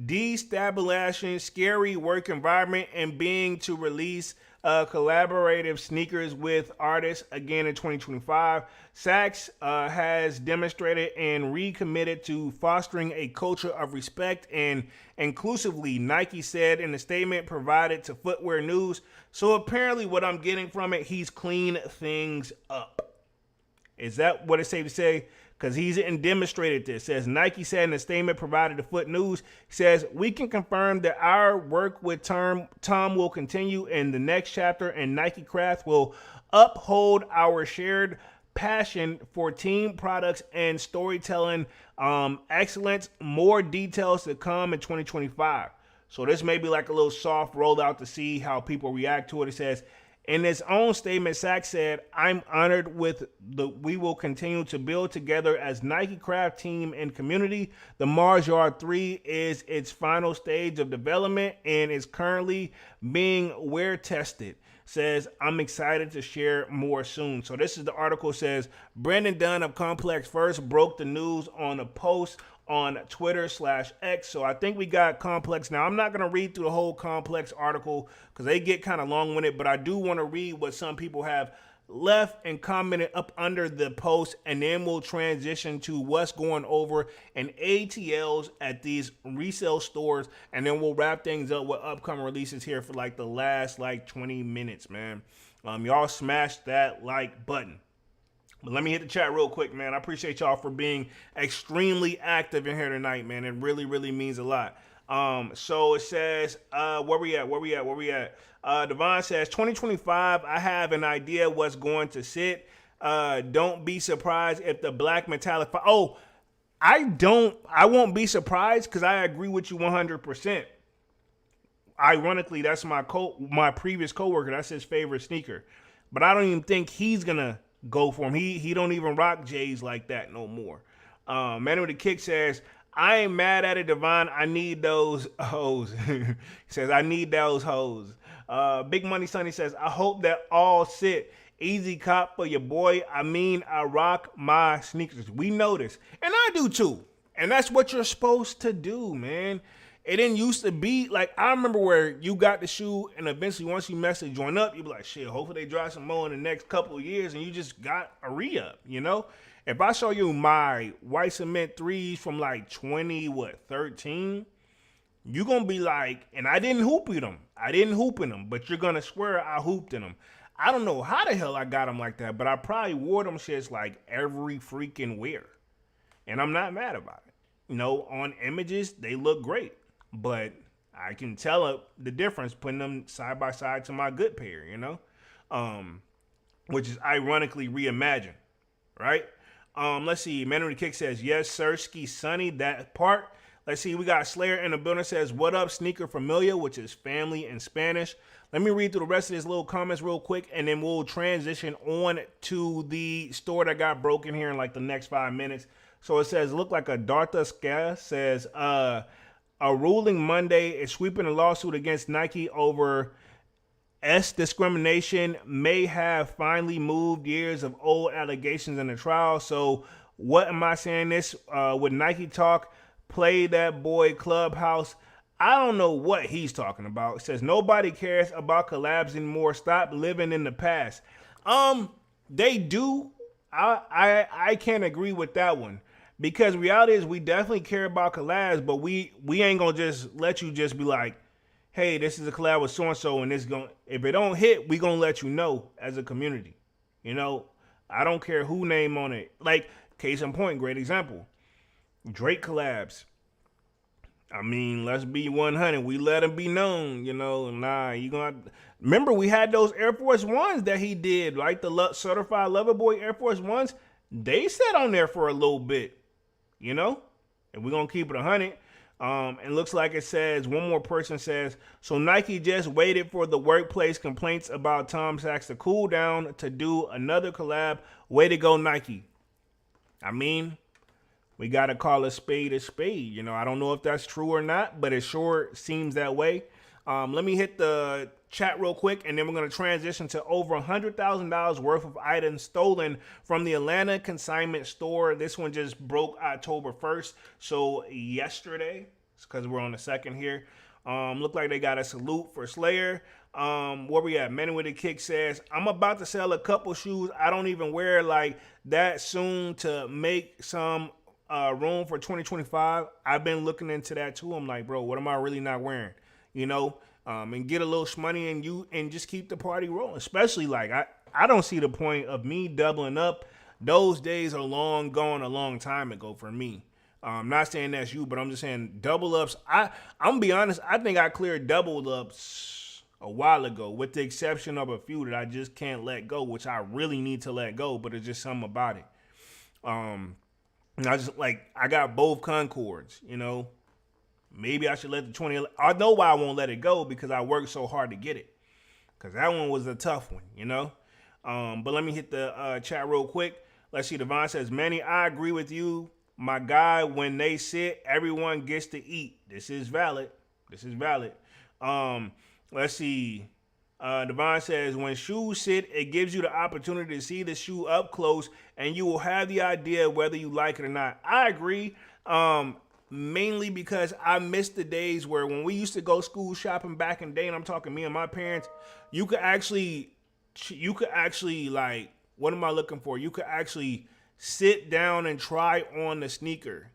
destabilizing, scary work environment and being to release collaborative sneakers with artists again in 2025. Sachs has demonstrated and recommitted to fostering a culture of respect and inclusively, Nike said in a statement provided to Footwear News. So apparently what I'm getting from it, he's cleaned things up. Is that what it's safe to say? Because he's demonstrated this. Says Nike said in a statement provided to Foot News, says, we can confirm that our work with Tom will continue in the next chapter, and Nike Craft will uphold our shared passion for team products and storytelling excellence. More details to come in 2025. So this may be like a little soft rollout to see how people react to it. It says, in his own statement, Sachs said, I'm honored we will continue to build together as Nike Craft team and community. The Mars Yard 3 is its final stage of development and is currently being wear tested. Says, I'm excited to share more soon. So this is the article. Says, Brandon Dunn of Complex first broke the news on a post on Twitter/X. So I think we got Complex. Now, I'm not going to read through the whole Complex article because they get kind of long-winded, but I do want to read what some people have left and commented up under the post, and then we'll transition to what's going over in ATLs at these resale stores, and then we'll wrap things up with upcoming releases here for the last 20 minutes, man. Y'all smash that like button. But let me hit the chat real quick, man. I appreciate y'all for being extremely active in here tonight, man. It really, really means a lot. So it says, where we at? Devon says, 2025, I have an idea what's going to sit. Don't be surprised if the black metallic... I won't be surprised because I agree with you 100%. Ironically, that's my previous coworker. That's his favorite sneaker. But I don't even think he's going to go for him. He don't even rock J's like that no more. Man with the Kick says, I ain't mad at it, Devon. I need those hoes. He says, I need those hoes. Big Money Sonny says, I hope that all sit. Easy cop for your boy. I mean, I rock my sneakers. We know this. And I do too. And that's what you're supposed to do, man. It didn't used to be like, I remember where you got the shoe and eventually once you mess it join up, you be like, shit, hopefully they drop some more in the next couple of years and you just got a re-up, you know? If I show you my white cement 3s from like 2013, you gonna be like, and I didn't hoop in them. I didn't hoop in them, but you're gonna swear I hooped in them. I don't know how the hell I got them like that, but I probably wore them shits like every freaking wear. And I'm not mad about it. You know, on images, they look great. But I can tell the difference putting them side by side to my good pair, you know? Which is ironically reimagined, right? Let's see. Man with the Kick says, yes, sir, Ski Sunny, that part. Let's see. We got Slayer in the building says, what up, Sneaker Familia, which is family in Spanish. Let me read through the rest of his little comments real quick, and then we'll transition on to the store that got broken here in like the next 5 minutes. So it says, look like a Dartha Ska says, a ruling Monday is sweeping a lawsuit against Nike over discrimination may have finally moved years of old allegations in the trial. So what am I saying this? With Nike talk, play that boy Clubhouse. I don't know what he's talking about. It says nobody cares about collabs anymore. Stop living in the past. They do. I can't agree with that one. Because reality is we definitely care about collabs, but we ain't gonna just let you just be like, hey, this is a collab with so-and-so, and if it don't hit, we gonna let you know as a community. You know, I don't care who name on it. Like, case in point, great example. Drake collabs. I mean, let's be 100. We let him be known, you know. Nah, you gonna remember we had those Air Force Ones that he did, like the certified lover boy Air Force Ones. They sat on there for a little bit. You know, and we're going to keep it 100. It looks like it says, one more person says, so Nike just waited for the workplace complaints about Tom Sachs to cool down to do another collab. Way to go, Nike. I mean, we got to call a spade a spade. You know, I don't know if that's true or not, but it sure seems that way. Let me hit the chat real quick, and then we're going to transition to over $100,000 worth of items stolen from the Atlanta Consignment store. This one just broke October 1st, so yesterday, because we're on the 2nd here. Look like they got a salute for Slayer. Where we at? Men with a Kick says, I'm about to sell a couple shoes I don't even wear like that soon to make some room for 2025. I've been looking into that too. I'm like, bro, what am I really not wearing? You know, and get a little shmoney and just keep the party rolling. Especially like I don't see the point of me doubling up. Those days are long gone a long time ago for me. I'm not saying that's you, but I'm just saying double ups. I'm gonna be honest. I think I cleared double ups a while ago, with the exception of a few that I just can't let go, which I really need to let go. But it's just something about it. And I got both Concords, you know. Maybe I should let the 20. I know why I won't let it go, because I worked so hard to get it. Because that one was a tough one, you know. But let me hit the chat real quick. Let's see. Devon says, Manny, I agree with you, my guy. When they sit, everyone gets to eat. This is valid. Let's see. Devon says, when shoes sit, it gives you the opportunity to see the shoe up close, and you will have the idea whether you like it or not. I agree. Mainly because I miss the days where when we used to go school shopping back in the day, and I'm talking me and my parents, you could actually like, what am I looking for? You could actually sit down and try on the sneaker,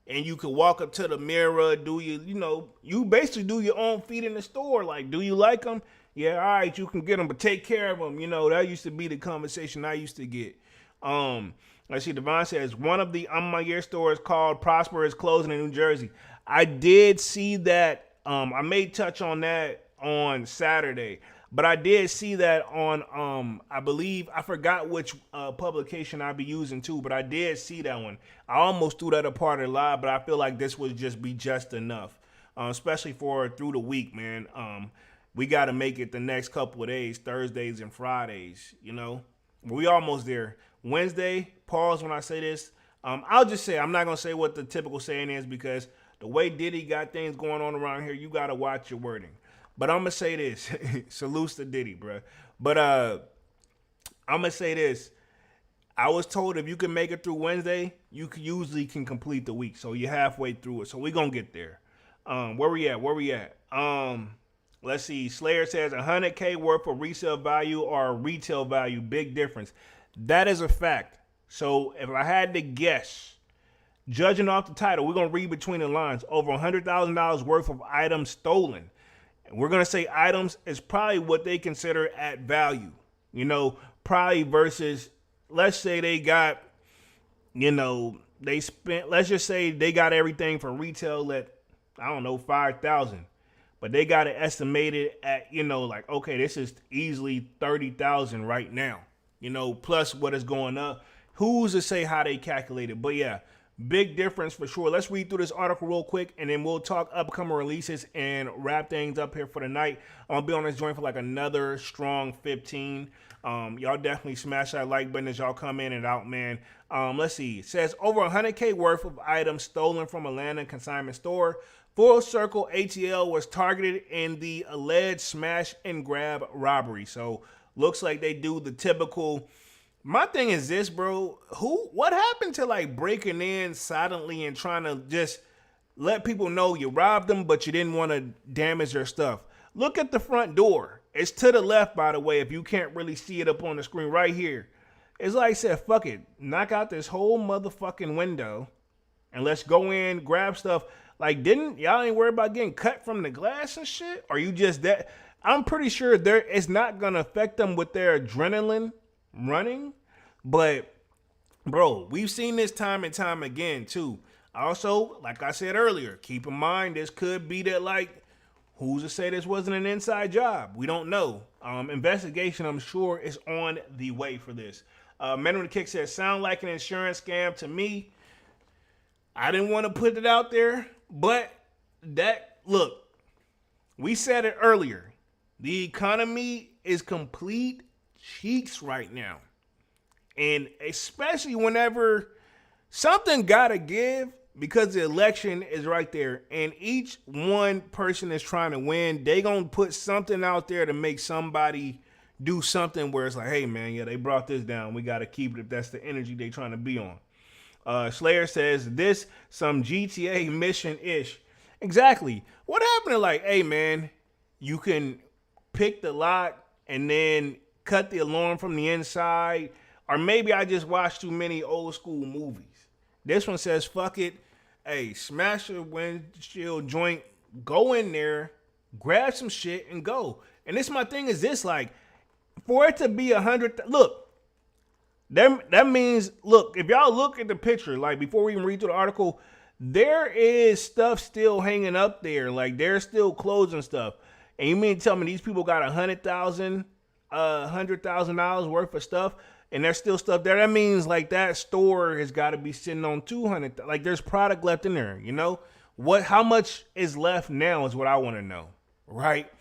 and you could walk up to the mirror, you basically do your own feet in the store. Like, do you like them? Yeah, all right, you can get them, but take care of them. You know, that used to be the conversation I used to get. Let's see, Devon says, one of the my year stores called Prosper is closing in New Jersey. I did see that. I may touch on that on Saturday, but I did see that on, I believe, I forgot which publication I'd be using too, but I did see that one. I almost threw that apart a lot, but I feel like this would just be just enough, especially for through the week, man. We got to make it the next couple of days, Thursdays and Fridays, you know. We almost there. Wednesday, pause when I say this. I'll just say, I'm not going to say what the typical saying is because the way Diddy got things going on around here, you got to watch your wording. But I'm going to say this. Salutes to Diddy, bro. But I'm going to say this. I was told if you can make it through Wednesday, you usually can complete the week. So you're halfway through it. So we're going to get there. Where we at? Let's see. Slayer says 100K worth of resale value or retail value. Big difference. That is a fact. So if I had to guess, judging off the title, we're going to read between the lines. Over $100,000 worth of items stolen. And we're going to say items is probably what they consider at value. You know, probably versus, let's say they got, you know, they spent, let's just say they got everything for retail at, I don't know, 5,000. But they got it estimated at, you know, like, okay, this is easily 30,000 right now, you know, plus what is going up. Who's to say how they calculate it? But yeah, big difference for sure. Let's read through this article real quick, and then we'll talk upcoming releases and wrap things up here for the night. I'm going to be on this joint for like another strong 15. Y'all definitely smash that like button as y'all come in and out, man. Let's see. It says over 100K worth of items stolen from Atlanta consignment store. Full Circle ATL was targeted in the alleged smash and grab robbery. So looks like they do the typical. My thing is this, bro. What happened to like breaking in silently and trying to just let people know you robbed them, but you didn't want to damage their stuff? Look at the front door. It's to the left, by the way, if you can't really see it up on the screen right here. It's like I said, fuck it. Knock out this whole motherfucking window and let's go in, grab stuff. Like, y'all ain't worried about getting cut from the glass and shit? Or you just that? I'm pretty sure it's not going to affect them with their adrenaline running. But, bro, we've seen this time and time again, too. Also, like I said earlier, keep in mind, this could be that, like, who's to say this wasn't an inside job? We don't know. Investigation, I'm sure, is on the way for this. Men with the Kick says, sound like an insurance scam to me. I didn't want to put it out there, but look, we said it earlier. The economy is complete cheeks right now. And especially whenever something gotta give, because the election is right there and each one person is trying to win, they gonna put something out there to make somebody do something where it's like, hey man, yeah, they brought this down. We gotta keep it if that's the energy they trying to be on. Slayer says this some GTA mission-ish. Exactly. What happened to like, hey man, you can pick the lock and then cut the alarm from the inside. Or maybe I just watched too many old school movies. This one says, fuck it. Hey, smash a windshield joint, go in there, grab some shit and go. And this my thing is this, like, for it to be 100, look, that means, look, if y'all look at the picture, like before we even read through the article, there is stuff still hanging up there. Like there's still clothes and stuff. And you mean to tell me these people got $100,000 worth of stuff and there's still stuff there? That means like that store has got to be sitting on 200. Like there's product left in there, you know? How much is left now is what I want to know, right?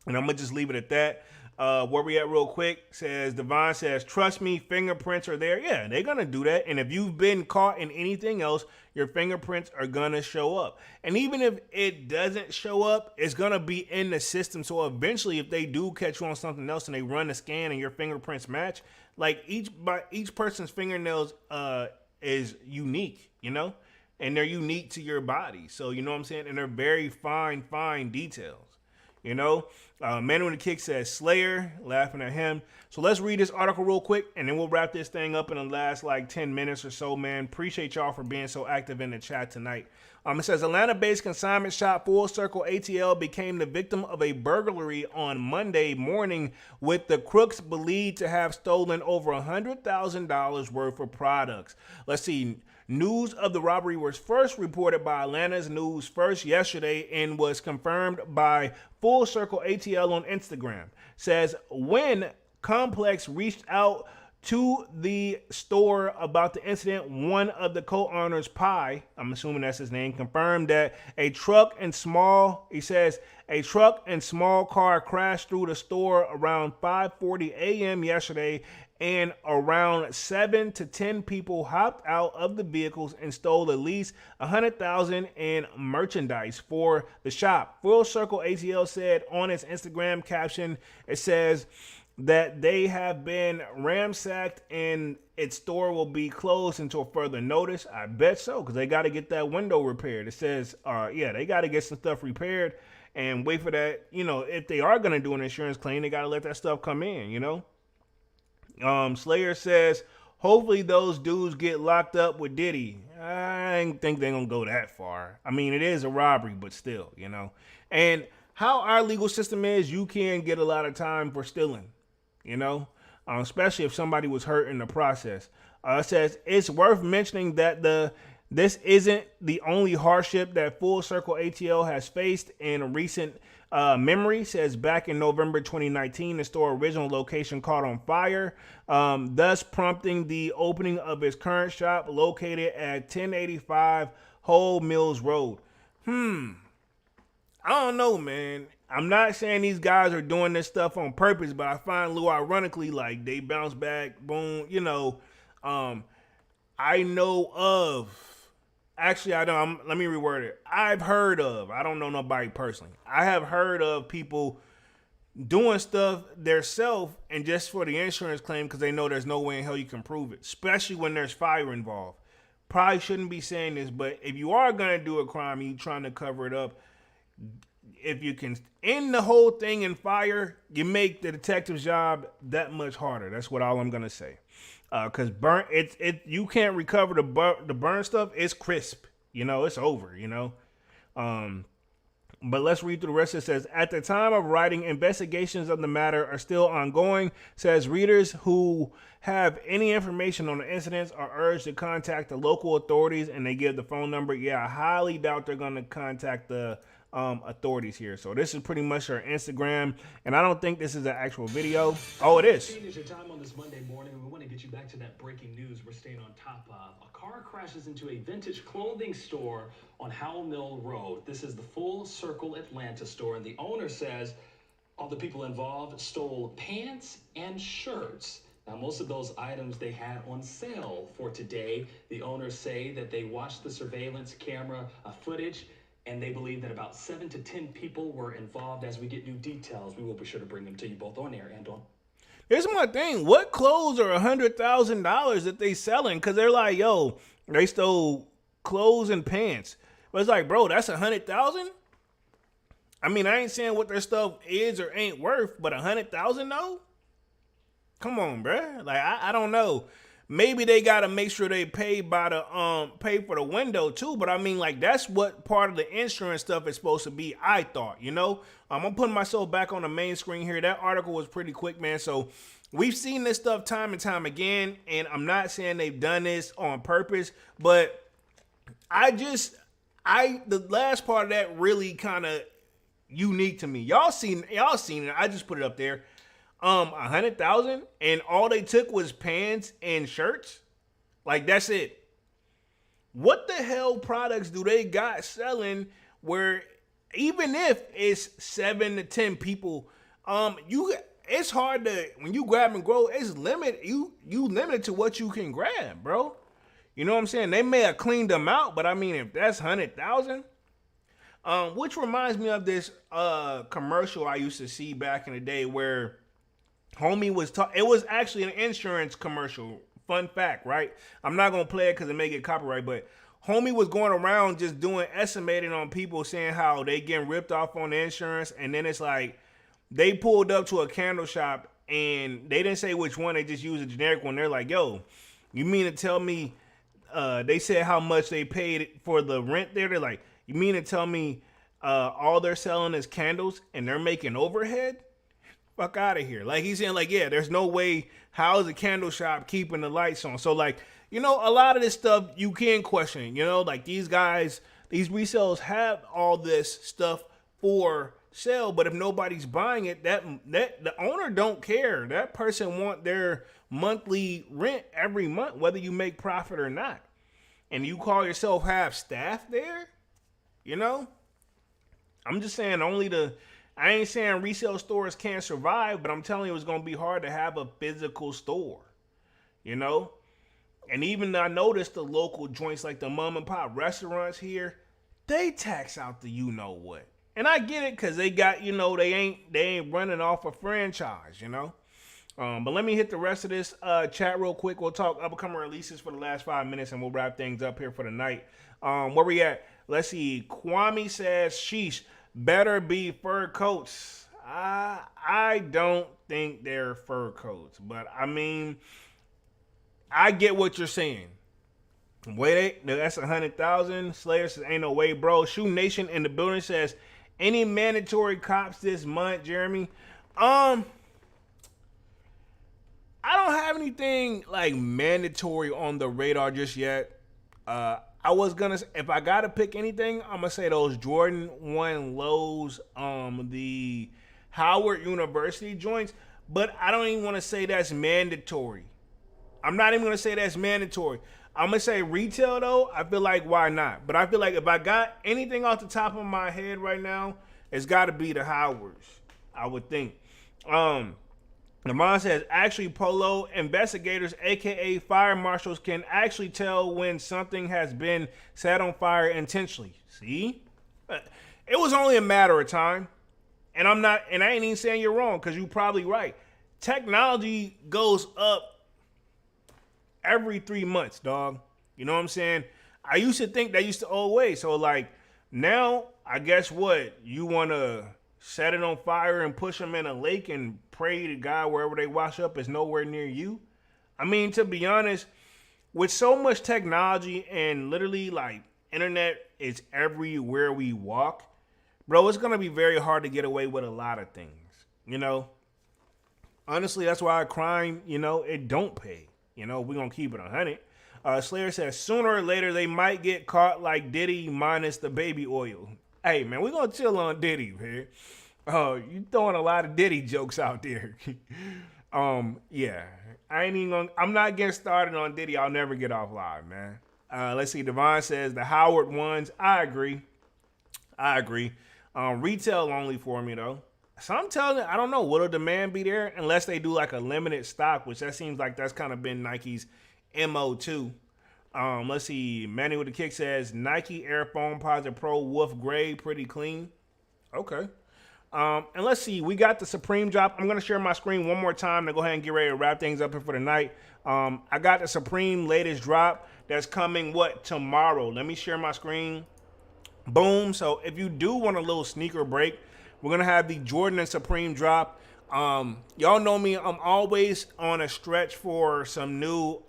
And I'm going to just leave it at that. Where we at real quick says Devon says, trust me, fingerprints are there. Yeah, they're going to do that. And if you've been caught in anything else, your fingerprints are going to show up. And even if it doesn't show up, it's going to be in the system. So eventually, if they do catch you on something else and they run a scan and your fingerprints match, like each person's fingernails is unique, you know, and they're unique to your body. So, you know what I'm saying? And they're very fine details. You know, Man with the Kick says Slayer, laughing at him. So let's read this article real quick, and then we'll wrap this thing up in the last like 10 minutes or so, man. Appreciate y'all for being so active in the chat tonight. It says Atlanta-based consignment shop Full Circle ATL became the victim of a burglary on Monday morning, with the crooks believed to have stolen over $100,000 worth of products. Let's see. News of the robbery was first reported by Atlanta's News First yesterday and was confirmed by Full Circle ATL on Instagram. Says when Complex reached out to the store about the incident. One of the co-owners, Pi, I'm assuming that's his name, confirmed that a truck and small car crashed through the store around 5:40 a.m. yesterday, and around 7 to 10 people hopped out of the vehicles and stole at least $100,000 in merchandise for the shop. Full Circle ATL said on its Instagram caption, it says that they have been ransacked and its store will be closed until further notice. I bet so, because they got to get that window repaired. It says, they got to get some stuff repaired and wait for that. You know, if they are going to do an insurance claim, they got to let that stuff come in, you know. Slayer says, hopefully those dudes get locked up with Diddy. I ain't think they're going to go that far. I mean, it is a robbery, but still, you know. And how our legal system is, you can get a lot of time for stealing. You know, especially if somebody was hurt in the process. It says it's worth mentioning that this isn't the only hardship that Full Circle ATL has faced in recent memory. Says back in November 2019, the store original location caught on fire, thus prompting the opening of its current shop located at 1085 Whole Mills Road. I don't know, man. I'm not saying these guys are doing this stuff on purpose, but I find a little ironically, like, they bounce back, boom, you know. I know of, actually, I don't, let me reword it. I've heard of, I don't know nobody personally. I have heard of people doing stuff themselves and just for the insurance claim because they know there's no way in hell you can prove it, especially when there's fire involved. Probably shouldn't be saying this, but if you are going to do a crime and you're trying to cover it up, if you can end the whole thing in fire, you make the detective's job that much harder. That's what all I'm gonna say. Cause you can't recover the burn stuff. It's crisp, you know. It's over, you know. But let's read through the rest. It says, at the time of writing, investigations of the matter are still ongoing. Says readers who have any information on the incidents are urged to contact the local authorities, and they give the phone number. Yeah, I highly doubt they're gonna contact the authorities here. So this is pretty much our Instagram, and I don't think this is an actual video. Oh, it is. It's your time on this Monday morning. We want to get you back to that breaking news we're staying on top of. A car crashes into a vintage clothing store on Howell Mill Road. This is the Full Circle Atlanta store, and the owner says all the people involved stole pants and shirts. Now, most of those items they had on sale for today. The owners say that they watched the surveillance camera footage, and they believe that about 7 to 10 people were involved. As we get new details, we will be sure to bring them to you both on air and on. Here's my thing. What clothes are $100,000 that they selling? Because they're like, yo, they stole clothes and pants. But it's like, bro, that's $100,000? I mean, I ain't saying what their stuff is or ain't worth, but $100,000 though? Come on, bruh. Like, I don't know. Maybe they gotta make sure they pay by the pay for the window too. But I mean, like, that's what part of the insurance stuff is supposed to be. I thought, you know, I'm putting myself back on the main screen here. That article was pretty quick, man. So we've seen this stuff time and time again, and I'm not saying they've done this on purpose, but the last part of that really kind of unique to me. Y'all seen it. I just put it up there. 100,000, and all they took was pants and shirts. Like, that's it. What the hell products do they got selling where even if it's 7 to 10 people, it's hard to, when you grab and go, it's limited. You limited to what you can grab, bro. You know what I'm saying? They may have cleaned them out, but I mean, if that's 100,000, which reminds me of this commercial I used to see back in the day where homie was it was actually an insurance commercial. Fun fact, right? I'm not gonna play it because it may get copyright, but homie was going around just doing estimating on people, saying how they getting ripped off on the insurance, and then it's like they pulled up to a candle shop and they didn't say which one, they just used a generic one. They're like, yo, you mean to tell me they said how much they paid for the rent there? They're like, you mean to tell me all they're selling is candles and they're making overhead? Fuck out of here. Like, he's saying, like, yeah, there's no way. How is a candle shop keeping the lights on? So, like, you know, a lot of this stuff you can question. You know, like, these guys, these resellers have all this stuff for sell. But if nobody's buying it, that the owner don't care. That person want their monthly rent every month, whether you make profit or not. And you call yourself have staff there, you know? I'm just saying I ain't saying resale stores can't survive, but I'm telling you it's going to be hard to have a physical store, you know? And even I noticed the local joints like the mom and pop restaurants here, they tax out the you know what. And I get it because they got, you know, they ain't running off a franchise, you know? But let me hit the rest of this chat real quick. We'll talk upcoming releases for the last 5 minutes and we'll wrap things up here for the night. Where we at? Let's see. Kwame says, sheesh, better be fur coats. I don't think they're fur coats, but I mean, I get what you're saying. Wait, that's 100,000. Slayer says, ain't no way, bro. Shoe Nation in the building says, any mandatory cops this month, Jeremy? I don't have anything like mandatory on the radar just yet. I was gonna, if I gotta pick anything, I'm gonna say those Jordan 1 lows, the Howard University joints, but I don't even want to say that's mandatory. I'm not even gonna say that's mandatory. I'm gonna say retail though. I feel like why not? But I feel like if I got anything off the top of my head right now, it's got to be the Howards. I would think. Namon says, actually, Polo, investigators, aka fire marshals, can actually tell when something has been set on fire intentionally. See? It was only a matter of time. And I ain't even saying you're wrong, because you're probably right. Technology goes up every 3 months, dog. You know what I'm saying? I used to think that used to always. So, like, now, I guess what? You want to set it on fire and push them in a lake and pray to God wherever they wash up is nowhere near you? I mean, to be honest, with so much technology and literally, like, internet is everywhere we walk, bro, it's going to be very hard to get away with a lot of things, you know? Honestly, that's why crime, you know, it don't pay. You know, we're going to keep it 100. Slayer says, sooner or later, they might get caught like Diddy minus the baby oil. Hey, man, we're going to chill on Diddy, man. You throwing a lot of Diddy jokes out there. Yeah. I'm not getting started on Diddy. I'll never get off live, man. Let's see. Devon says, the Howard ones. I agree. Retail only for me, though. So I'm telling you, I don't know. Will the demand be there unless they do like a limited stock, which that seems like that's kind of been Nike's MO too. Let's see. Manny with the kick says Nike Air Foam Posite Pro Wolf Gray, pretty clean. Okay. And let's see. We got the Supreme drop. I'm gonna share my screen one more time to go ahead and get ready to wrap things up here for the night. I got the Supreme latest drop that's coming tomorrow. Let me share my screen. Boom. So if you do want a little sneaker break, we're going to have the Jordan and Supreme drop. Y'all know me. I'm always on a stretch for some new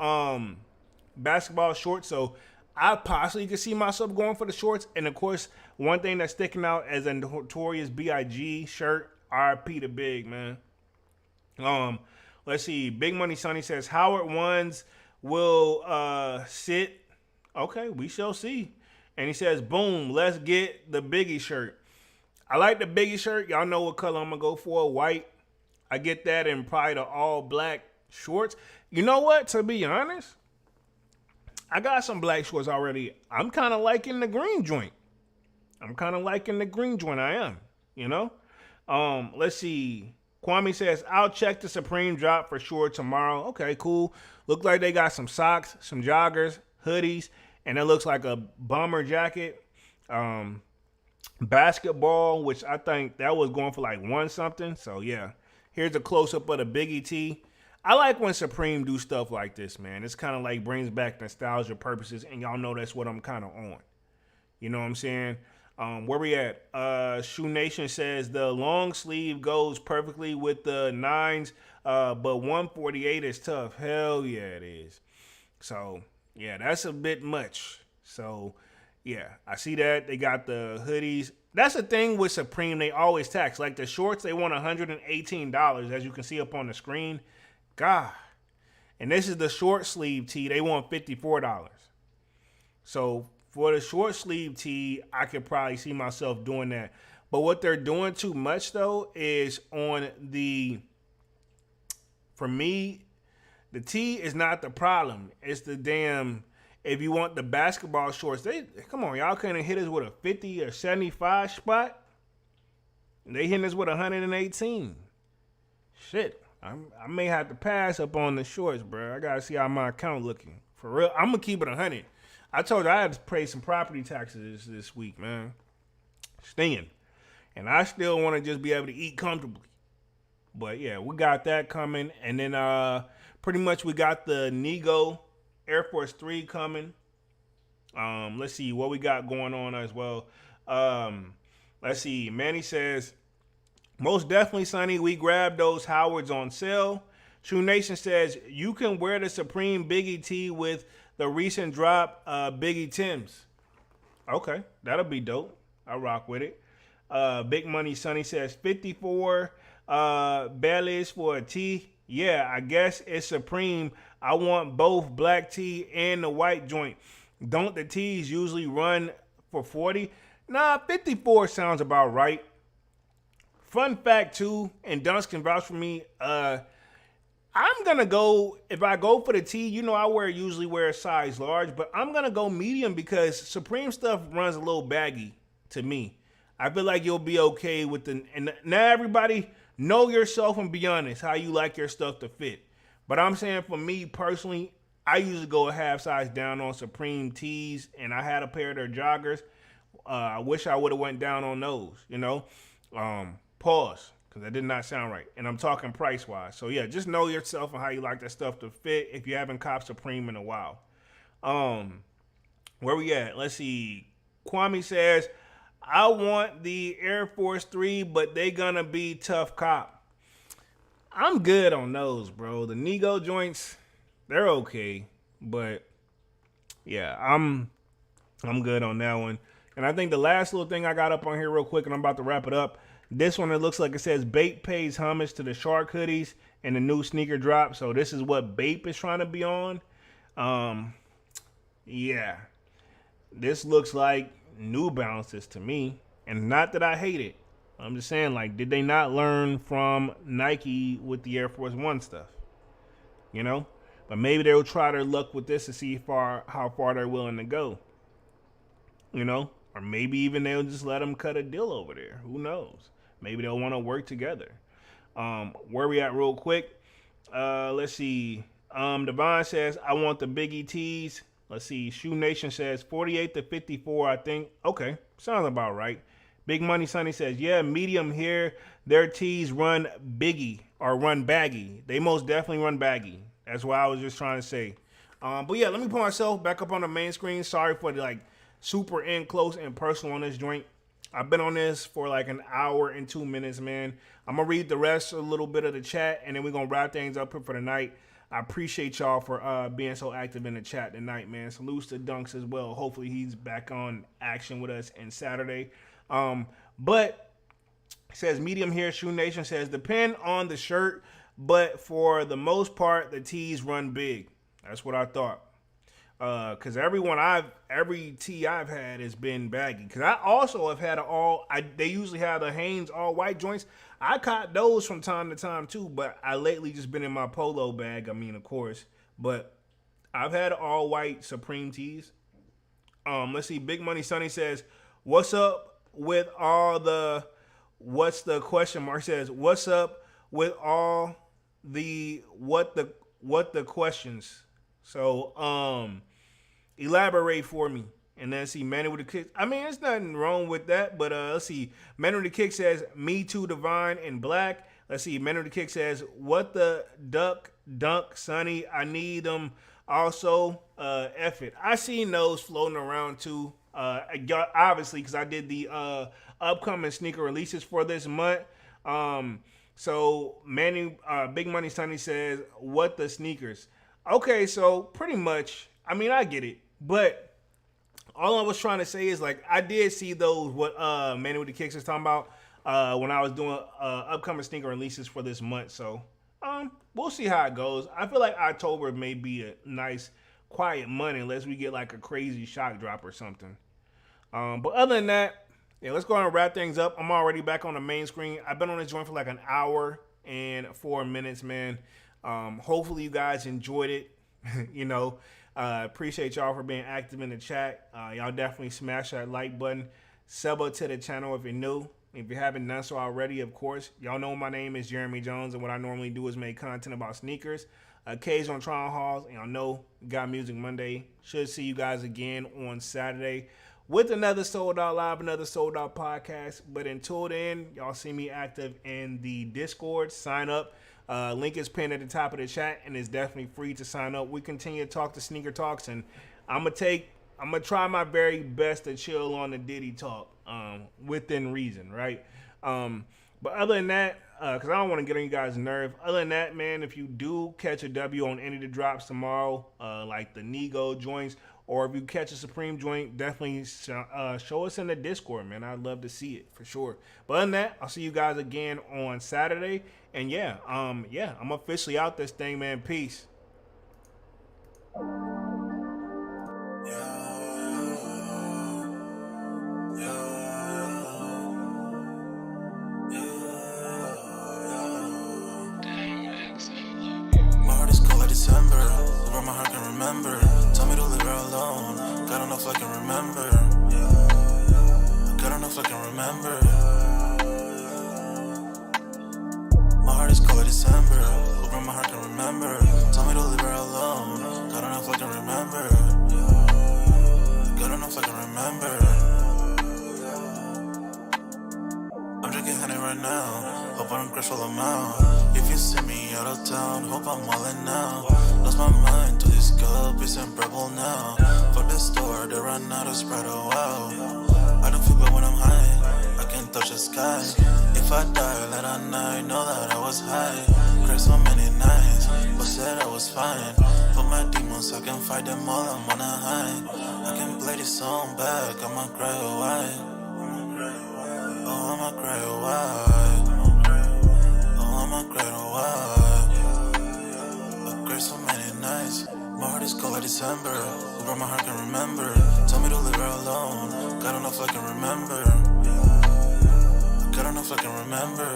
basketball shorts. So I possibly could see myself going for the shorts. And, of course, one thing that's sticking out as a notorious B.I.G. shirt, RIP to Big, man. Let's see. Big Money Sonny says, Howard ones will sit. Okay, we shall see. And he says, boom, let's get the Biggie shirt. I like the Biggie shirt. Y'all know what color I'm going to go for. White. I get that in probably the all black shorts. You know what? To be honest, I got some black shorts already. I'm kind of liking the green joint. I am, you know? Let's see. Kwame says, I'll check the Supreme drop for sure tomorrow. Okay, cool. Look like they got some socks, some joggers, hoodies, and it looks like a bomber jacket. Basketball, which I think that was going for like one something. So yeah, here's a close-up of the Biggie T. I like when Supreme do stuff like this, man. It's kind of like brings back nostalgia purposes, and y'all know that's what I'm kind of on. You know what I'm saying? Where we at? Shoe Nation says the long sleeve goes perfectly with the 9s, but 148 is tough. Hell yeah, it is. So yeah, that's a bit much. So yeah, I see that. They got the hoodies. That's the thing with Supreme. They always tax. Like the shorts, they want $118, as you can see up on the screen. God. And this is the short sleeve tee. They want $54. So for the short sleeve tee, I could probably see myself doing that. But what they're doing too much though is on the, for me, the tee is not the problem. It's the damn, if you want the basketball shorts, they come on, y'all couldn't hit us with a 50 or 75 spot. They hitting us with 118. Shit. I may have to pass up on the shorts, bro. I gotta see how my account looking. For real, I'm gonna keep it 100. I told you I had to pay some property taxes this week, man. Stinging. And I still want to just be able to eat comfortably. But yeah, we got that coming. And then pretty much we got the Nego Air Force 3 coming. Let's see what we got going on as well. Let's see. Manny says, most definitely, Sonny, we grabbed those Howards on sale. True Nation says, you can wear the Supreme Biggie tee with the recent drop Biggie Tims. Okay, that'll be dope. I rock with it. Big Money Sonny says, 54 bellies for a tee. Yeah, I guess it's Supreme. I want both black tee and the white joint. Don't the tees usually run for 40? Nah, 54 sounds about right. Fun fact too, and Dunce can vouch for me, I'm gonna go, if I go for the tee, you know I usually wear a size large, but I'm gonna go medium because Supreme stuff runs a little baggy to me. I feel like you'll be okay with and now everybody know yourself and be honest how you like your stuff to fit. But I'm saying for me personally, I usually go a half size down on Supreme tees, and I had a pair of their joggers. I wish I would have went down on those, you know. Pause, because that did not sound right. And I'm talking price-wise. So, yeah, just know yourself and how you like that stuff to fit if you haven't copped Supreme in a while. Where we at? Let's see. Kwame says, I want the Air Force 3, but they gonna be tough cop. I'm good on those, bro. The Nego joints, they're okay. But, yeah, I'm good on that one. And I think the last little thing I got up on here real quick, and I'm about to wrap it up. This one, it looks like it says Bape pays homage to the Shark hoodies and the new sneaker drop. So this is what Bape is trying to be on. Yeah. This looks like New Balances to me. And not that I hate it. I'm just saying, like, did they not learn from Nike with the Air Force One stuff? You know? But maybe they'll try their luck with this to see how far they're willing to go. You know? Or maybe even they'll just let them cut a deal over there. Who knows? Maybe they'll want to work together. Where we at real quick? Let's see. Devon says, I want the Biggie tees. Let's see. Shoe Nation says 48 to 54, I think. Okay. Sounds about right. Big Money Sonny says, yeah, medium here. Their tees run Biggie or run baggy. They most definitely run baggy. That's what I was just trying to say. But yeah, let me put myself back up on the main screen. Sorry for the like super in close and personal on this joint. I've been on this for like an hour and 2 minutes, man. I'm going to read the rest, a little bit of the chat, and then we're going to wrap things up here for the night. I appreciate y'all for being so active in the chat tonight, man. Salutes to Dunks as well. Hopefully he's back on action with us on Saturday. But it says medium here. Shoe Nation says depend on the shirt, but for the most part, the tees run big. That's what I thought. Because every tee I've had has been baggy. Because I also have had they usually have the Hanes all white joints. I caught those from time to time too, but I lately just been in my polo bag. I mean, of course, but I've had all white Supreme tees. Let's see. Big Money Sonny says, "What's up with all the? What's the question mark?" Says, "What's up with all the what the questions?" So, elaborate for me. And then see Manny with the kick. I mean, there's nothing wrong with that, but let's see. Manny with the kick says, me too, Divine in black. Let's see. Manny with the kick says, what the dunk, Sonny. I need them also. F it. I seen those floating around too. Obviously, because I did the upcoming sneaker releases for this month. So Manny, Big Money Sonny says, what the sneakers? Okay, so pretty much, I mean, I get it, but all I was trying to say is, like, I did see those, what Manny with the Kicks is talking about when I was doing upcoming sneaker releases for this month, so we'll see how it goes. I feel like October may be a nice, quiet month unless we get, like, a crazy shock drop or something. But other than that, Yeah, let's go ahead and wrap things up. I'm already back on the main screen. I've been on this joint for like an hour and 4 minutes, man. Hopefully you guys enjoyed it. you know, appreciate y'all for being active in the chat. Y'all definitely smash that like button. Sub up to the channel if you're new. If you haven't done so already, of course, y'all know my name is Jeremy Jones, and what I normally do is make content about sneakers, occasional trial hauls, and y'all know Got Music Monday. Should see you guys again on Saturday with another Sold Out Live, another Sold Out podcast. But until then, y'all see me active in the Discord. Sign up. Link is pinned at the top of the chat, and it's definitely free to sign up. We continue to talk to Sneaker Talks, and I'm gonna try my very best to chill on the Diddy talk, within reason, right? But other than that, because I don't want to get on you guys' nerve. Other than that, man, if you do catch a W on any of the drops tomorrow, like the Nego joints, or if you catch a Supreme joint, definitely show us in the Discord, man. I'd love to see it for sure. But other than that, I'll see you guys again on Saturday. And yeah, I'm officially out this thing, man. Peace. December, where my heart can remember. Tell me to leave her alone. God don't know if I can remember. God don't know if I can remember. My heart is cold like December, where my heart can remember. Tell me to leave her alone. God don't know if I can remember. God don't know if I can remember. I'm drinking honey right now. Hope I don't crash all them out. If you see me out of town, hope I'm wildin' now. Lost my mind to this guppies and purple now. Fuck the store, they run out of Sprite, oh wow. I don't feel bad when I'm high, I can't touch the sky. If I die late at night, know that I was high. Cried so many nights, but said I was fine. But my demons, I can fight them all, I'm on a high. I can play this song back, I'ma cry a while. Oh, I'ma cry a while. Oh, I'ma cry a while. I cried so many nights. My heart is cold like December. Where my heart can remember. Tell me to leave her alone. God don't know if I can remember. God don't know if I can remember.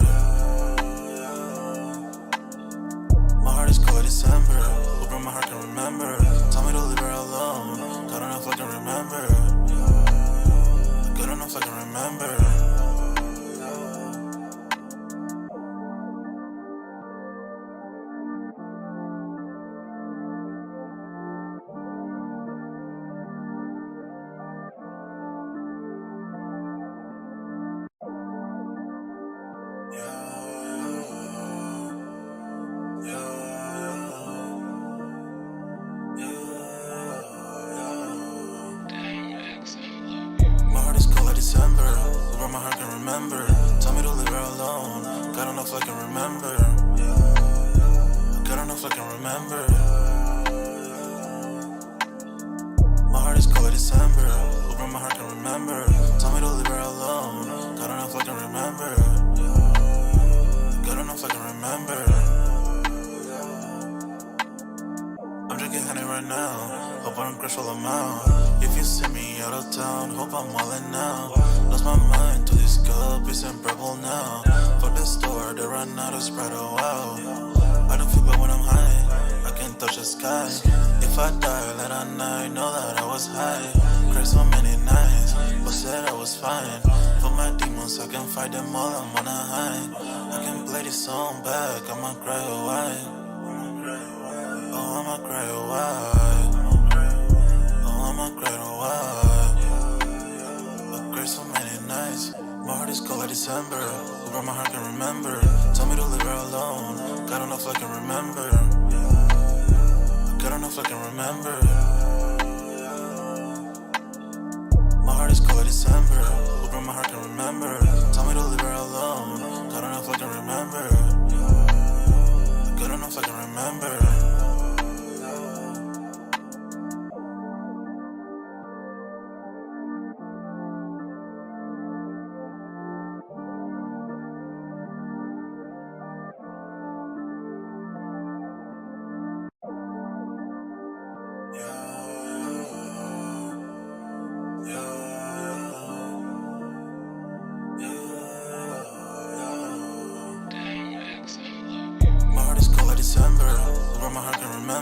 My heart is cold like December. Where my heart can remember. Tell me to leave her alone. God don't know if I can remember. God don't know if I can remember. December, where my heart can remember. Tell me to leave her alone. God don't know if I can remember. God don't know if I can remember. My heart is cold like December, where my heart can remember. Tell me to leave her alone. God don't know if I can remember. God don't know if I can remember. I'm drinking honey right now. Hope I don't crash all them out. If you see me out of town, hope I'm wildin' now. Lost my mind to these guppies and purple now. Fuck the store, they run out of Sprite, oh wow. I don't feel bad when I'm high, I can't touch the sky. If I die late at night, know that I was high. Cried so many nights, but said I was fine. For my demons, I can fight them all, I'm on a high. I can play this song back, I'ma cry a while. Oh, I'ma cry a while. Oh, I'ma cry a while. I cried so many nights. My heart is cold like December. Where my heart can remember. Tell me to leave her alone. God don't know if I can remember. God don't know if I can remember. My heart is cold like December. Where my heart can remember. Tell me to leave her alone. God don't know if I can remember. God don't know if I can remember.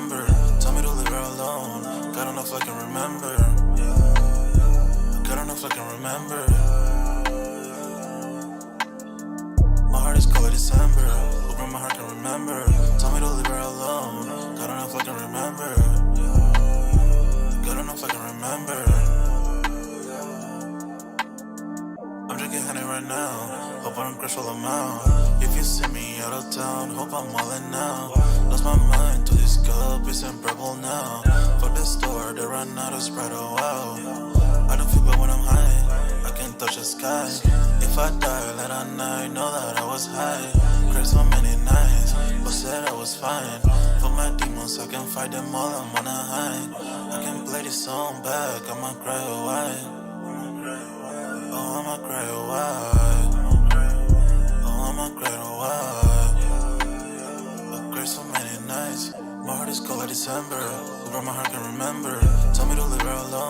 remember. Tell me to leave her alone. God enough I can remember. God enough I can remember. My heart is cold like December. Open my heart can remember. Tell me to leave her alone. God enough I can remember. God enough I can remember. I'm drinking honey right now. Hope I don't crash all amount. If you see me out of town, hope I'm wildin' now. Lost my mind to this cup, it's unbearable now. Fuck the store, they run out of Sprite, oh wow. I don't feel bad when I'm high, I can't touch the sky. If I die late at night, know that I was high. Cried so many nights, but said I was fine. For my demons, I can fight them all, I'm on a high. I can play this song back, I'ma cry a while. Oh, I'ma cry a while. Oh, I'ma cry a while. I cried so many nights. My heart is cold like December. Over my heart can remember. Tell me to leave her alone.